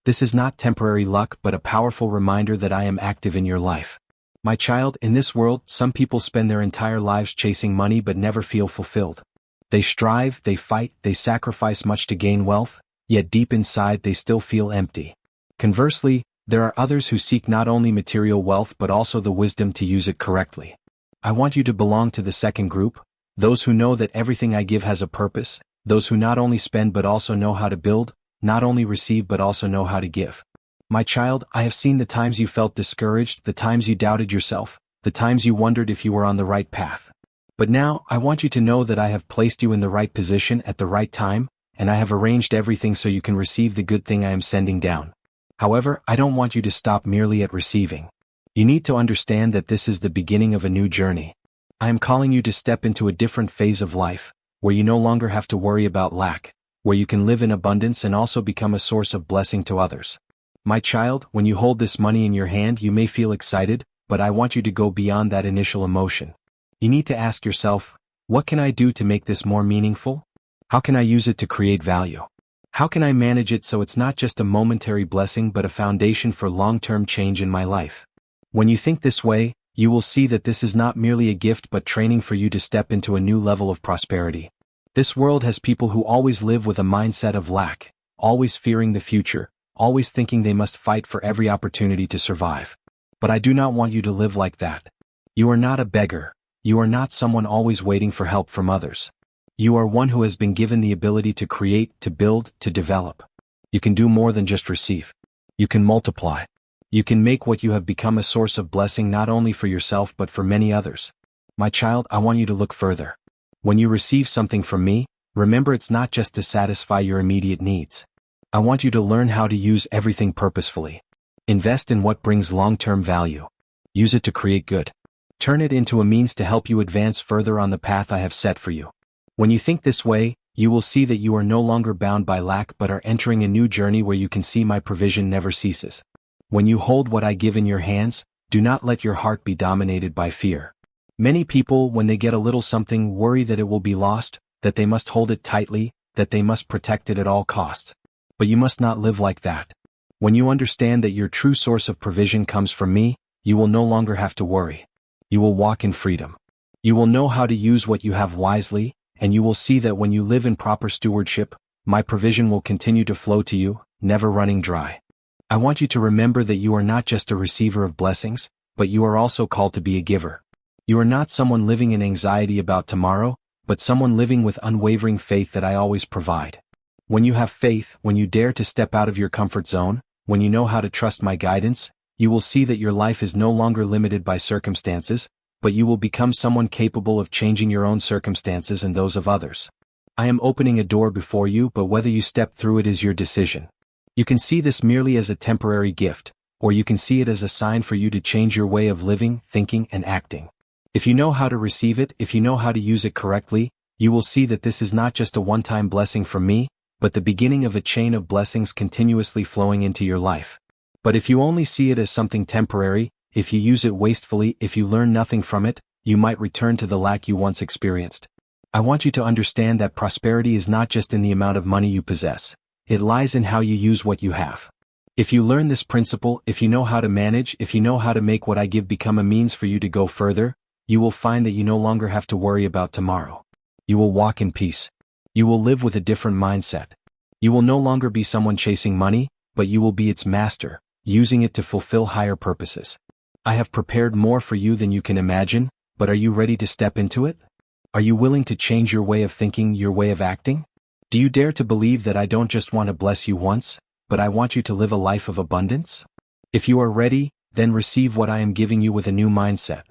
This is not temporary luck but a powerful reminder that I am active in your life. My child, in this world, some people spend their entire lives chasing money but never feel fulfilled. They strive, they fight, they sacrifice much to gain wealth, yet deep inside they still feel empty. Conversely, There are others who seek not only material wealth but also the wisdom to use it correctly. I want you to belong to the second group, those who know that everything I give has a purpose, those who not only spend but also know how to build, not only receive but also know how to give. My child, I have seen the times you felt discouraged, the times you doubted yourself, the times you wondered if you were on the right path. But now, I want you to know that I have placed you in the right position at the right time, and I have arranged everything so you can receive the good thing I am sending down. However, I don't want you to stop merely at receiving. You need to understand that this is the beginning of a new journey. I am calling you to step into a different phase of life, where you no longer have to worry about lack, where you can live in abundance and also become a source of blessing to others. My child, when you hold this money in your hand, you may feel excited, but I want you to go beyond that initial emotion. You need to ask yourself, what can I do to make this more meaningful? How can I use it to create value? How can I manage it so it's not just a momentary blessing but a foundation for long-term change in my life? When you think this way, you will see that this is not merely a gift but training for you to step into a new level of prosperity. This world has people who always live with a mindset of lack, always fearing the future, always thinking they must fight for every opportunity to survive. But I do not want you to live like that. You are not a beggar. You are not someone always waiting for help from others. You are one who has been given the ability to create, to build, to develop. You can do more than just receive. You can multiply. You can make what you have become a source of blessing not only for yourself but for many others. My child, I want you to look further. When you receive something from me, remember it's not just to satisfy your immediate needs. I want you to learn how to use everything purposefully. Invest in what brings long-term value. Use it to create good. Turn it into a means to help you advance further on the path I have set for you. When you think this way, you will see that you are no longer bound by lack but are entering a new journey where you can see my provision never ceases. When you hold what I give in your hands, do not let your heart be dominated by fear. Many people, when they get a little something, worry that it will be lost, that they must hold it tightly, that they must protect it at all costs. But you must not live like that. When you understand that your true source of provision comes from me, you will no longer have to worry. You will walk in freedom. You will know how to use what you have wisely, and you will see that when you live in proper stewardship, my provision will continue to flow to you, never running dry. I want you to remember that you are not just a receiver of blessings, but you are also called to be a giver. You are not someone living in anxiety about tomorrow, but someone living with unwavering faith that I always provide. When you have faith, when you dare to step out of your comfort zone, when you know how to trust my guidance, you will see that your life is no longer limited by circumstances, but you will become someone capable of changing your own circumstances and those of others. I am opening a door before you, but whether you step through it is your decision. You can see this merely as a temporary gift, or you can see it as a sign for you to change your way of living, thinking, and acting. If you know how to receive it, if you know how to use it correctly, you will see that this is not just a one-time blessing from me, but the beginning of a chain of blessings continuously flowing into your life. But if you only see it as something temporary, if you use it wastefully, if you learn nothing from it, you might return to the lack you once experienced. I want you to understand that prosperity is not just in the amount of money you possess. It lies in how you use what you have. If you learn this principle, if you know how to manage, if you know how to make what I give become a means for you to go further, you will find that you no longer have to worry about tomorrow. You will walk in peace. You will live with a different mindset. You will no longer be someone chasing money, but you will be its master, using it to fulfill higher purposes. I have prepared more for you than you can imagine, but are you ready to step into it? Are you willing to change your way of thinking, your way of acting? Do you dare to believe that I don't just want to bless you once, but I want you to live a life of abundance? If you are ready, then receive what I am giving you with a new mindset.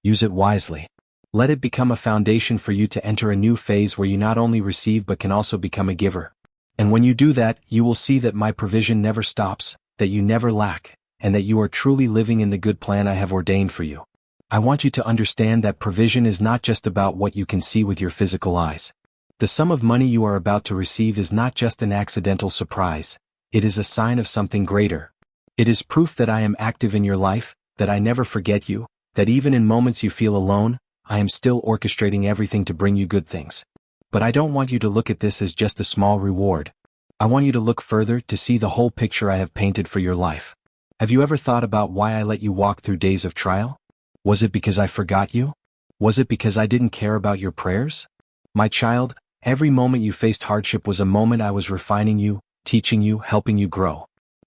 Use it wisely. Let it become a foundation for you to enter a new phase where you not only receive but can also become a giver. And when you do that, you will see that my provision never stops, that you never lack, and that you are truly living in the good plan I have ordained for you. I want you to understand that provision is not just about what you can see with your physical eyes. The sum of money you are about to receive is not just an accidental surprise. It is a sign of something greater. It is proof that I am active in your life, that I never forget you, that even in moments you feel alone, I am still orchestrating everything to bring you good things. But I don't want you to look at this as just a small reward. I want you to look further, to see the whole picture I have painted for your life. Have you ever thought about why I let you walk through days of trial? Was it because I forgot you? Was it because I didn't care about your prayers? My child, every moment you faced hardship was a moment I was refining you, teaching you, helping you grow.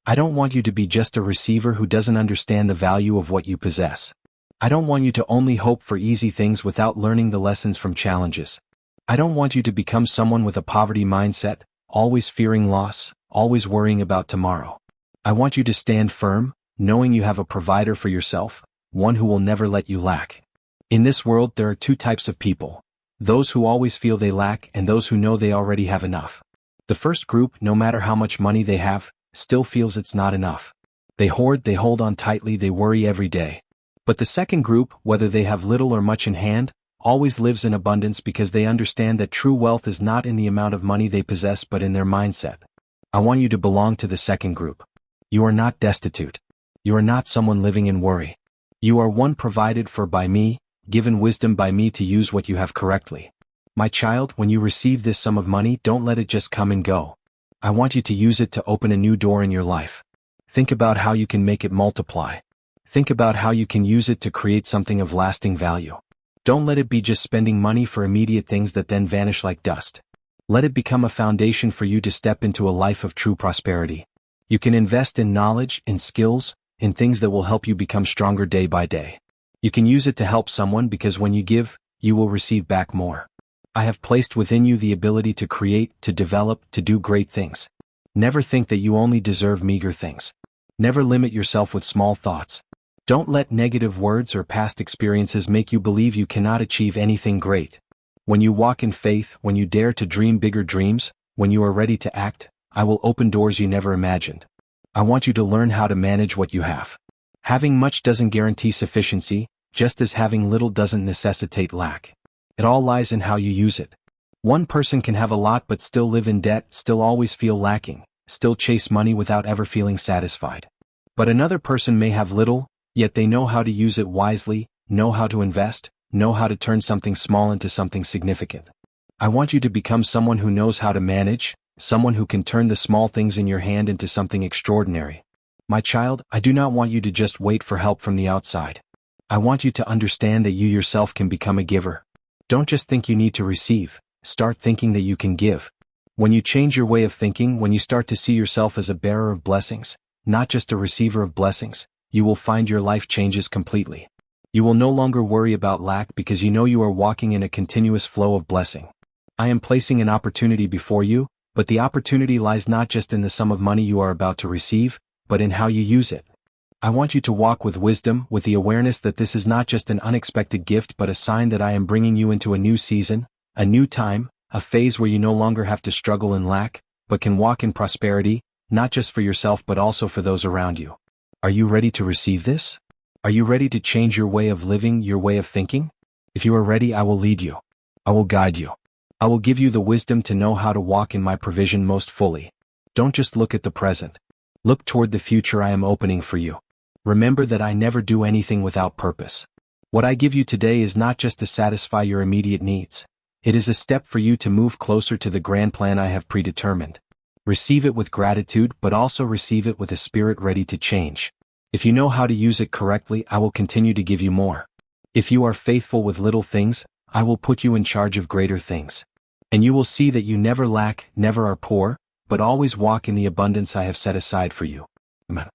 I don't want you to be just a receiver who doesn't understand the value of what you possess. I don't want you to only hope for easy things without learning the lessons from challenges. I don't want you to become someone with a poverty mindset, always fearing loss, always worrying about tomorrow. I want you to stand firm, knowing you have a provider for yourself, one who will never let you lack. In this world there are two types of people: those who always feel they lack and those who know they already have enough. The first group, no matter how much money they have, still feels it's not enough. They hoard, they hold on tightly, they worry every day. But the second group, whether they have little or much in hand, always lives in abundance because they understand that true wealth is not in the amount of money they possess but in their mindset. I want you to belong to the second group. You are not destitute. You are not someone living in worry. You are one provided for by me, given wisdom by me to use what you have correctly. My child, when you receive this sum of money, don't let it just come and go. I want you to use it to open a new door in your life. Think about how you can make it multiply. Think about how you can use it to create something of lasting value. Don't let it be just spending money for immediate things that then vanish like dust. Let it become a foundation for you to step into a life of true prosperity. You can invest in knowledge, in skills, in things that will help you become stronger day by day. You can use it to help someone because when you give, you will receive back more. I have placed within you the ability to create, to develop, to do great things. Never think that you only deserve meager things. Never limit yourself with small thoughts. Don't let negative words or past experiences make you believe you cannot achieve anything great. When you walk in faith, when you dare to dream bigger dreams, when you are ready to act, I will open doors you never imagined. I want you to learn how to manage what you have. Having much doesn't guarantee sufficiency, just as having little doesn't necessitate lack. It all lies in how you use it. One person can have a lot but still live in debt, still always feel lacking, still chase money without ever feeling satisfied. But another person may have little, yet they know how to use it wisely, know how to invest, know how to turn something small into something significant. I want you to become someone who knows how to manage, someone who can turn the small things in your hand into something extraordinary. My child, I do not want you to just wait for help from the outside. I want you to understand that you yourself can become a giver. Don't just think you need to receive, start thinking that you can give. When you change your way of thinking, when you start to see yourself as a bearer of blessings, not just a receiver of blessings, you will find your life changes completely. You will no longer worry about lack because you know you are walking in a continuous flow of blessing. I am placing an opportunity before you, but the opportunity lies not just in the sum of money you are about to receive, but in how you use it. I want you to walk with wisdom, with the awareness that this is not just an unexpected gift but a sign that I am bringing you into a new season, a new time, a phase where you no longer have to struggle in lack, but can walk in prosperity, not just for yourself but also for those around you. Are you ready to receive this? Are you ready to change your way of living, your way of thinking? If you are ready, I will lead you. I will guide you. I will give you the wisdom to know how to walk in my provision most fully. Don't just look at the present. Look toward the future I am opening for you. Remember that I never do anything without purpose. What I give you today is not just to satisfy your immediate needs. It is a step for you to move closer to the grand plan I have predetermined. Receive it with gratitude, but also receive it with a spirit ready to change. If you know how to use it correctly, I will continue to give you more. If you are faithful with little things, I will put you in charge of greater things. And you will see that you never lack, never are poor, but always walk in the abundance I have set aside for you. Amen.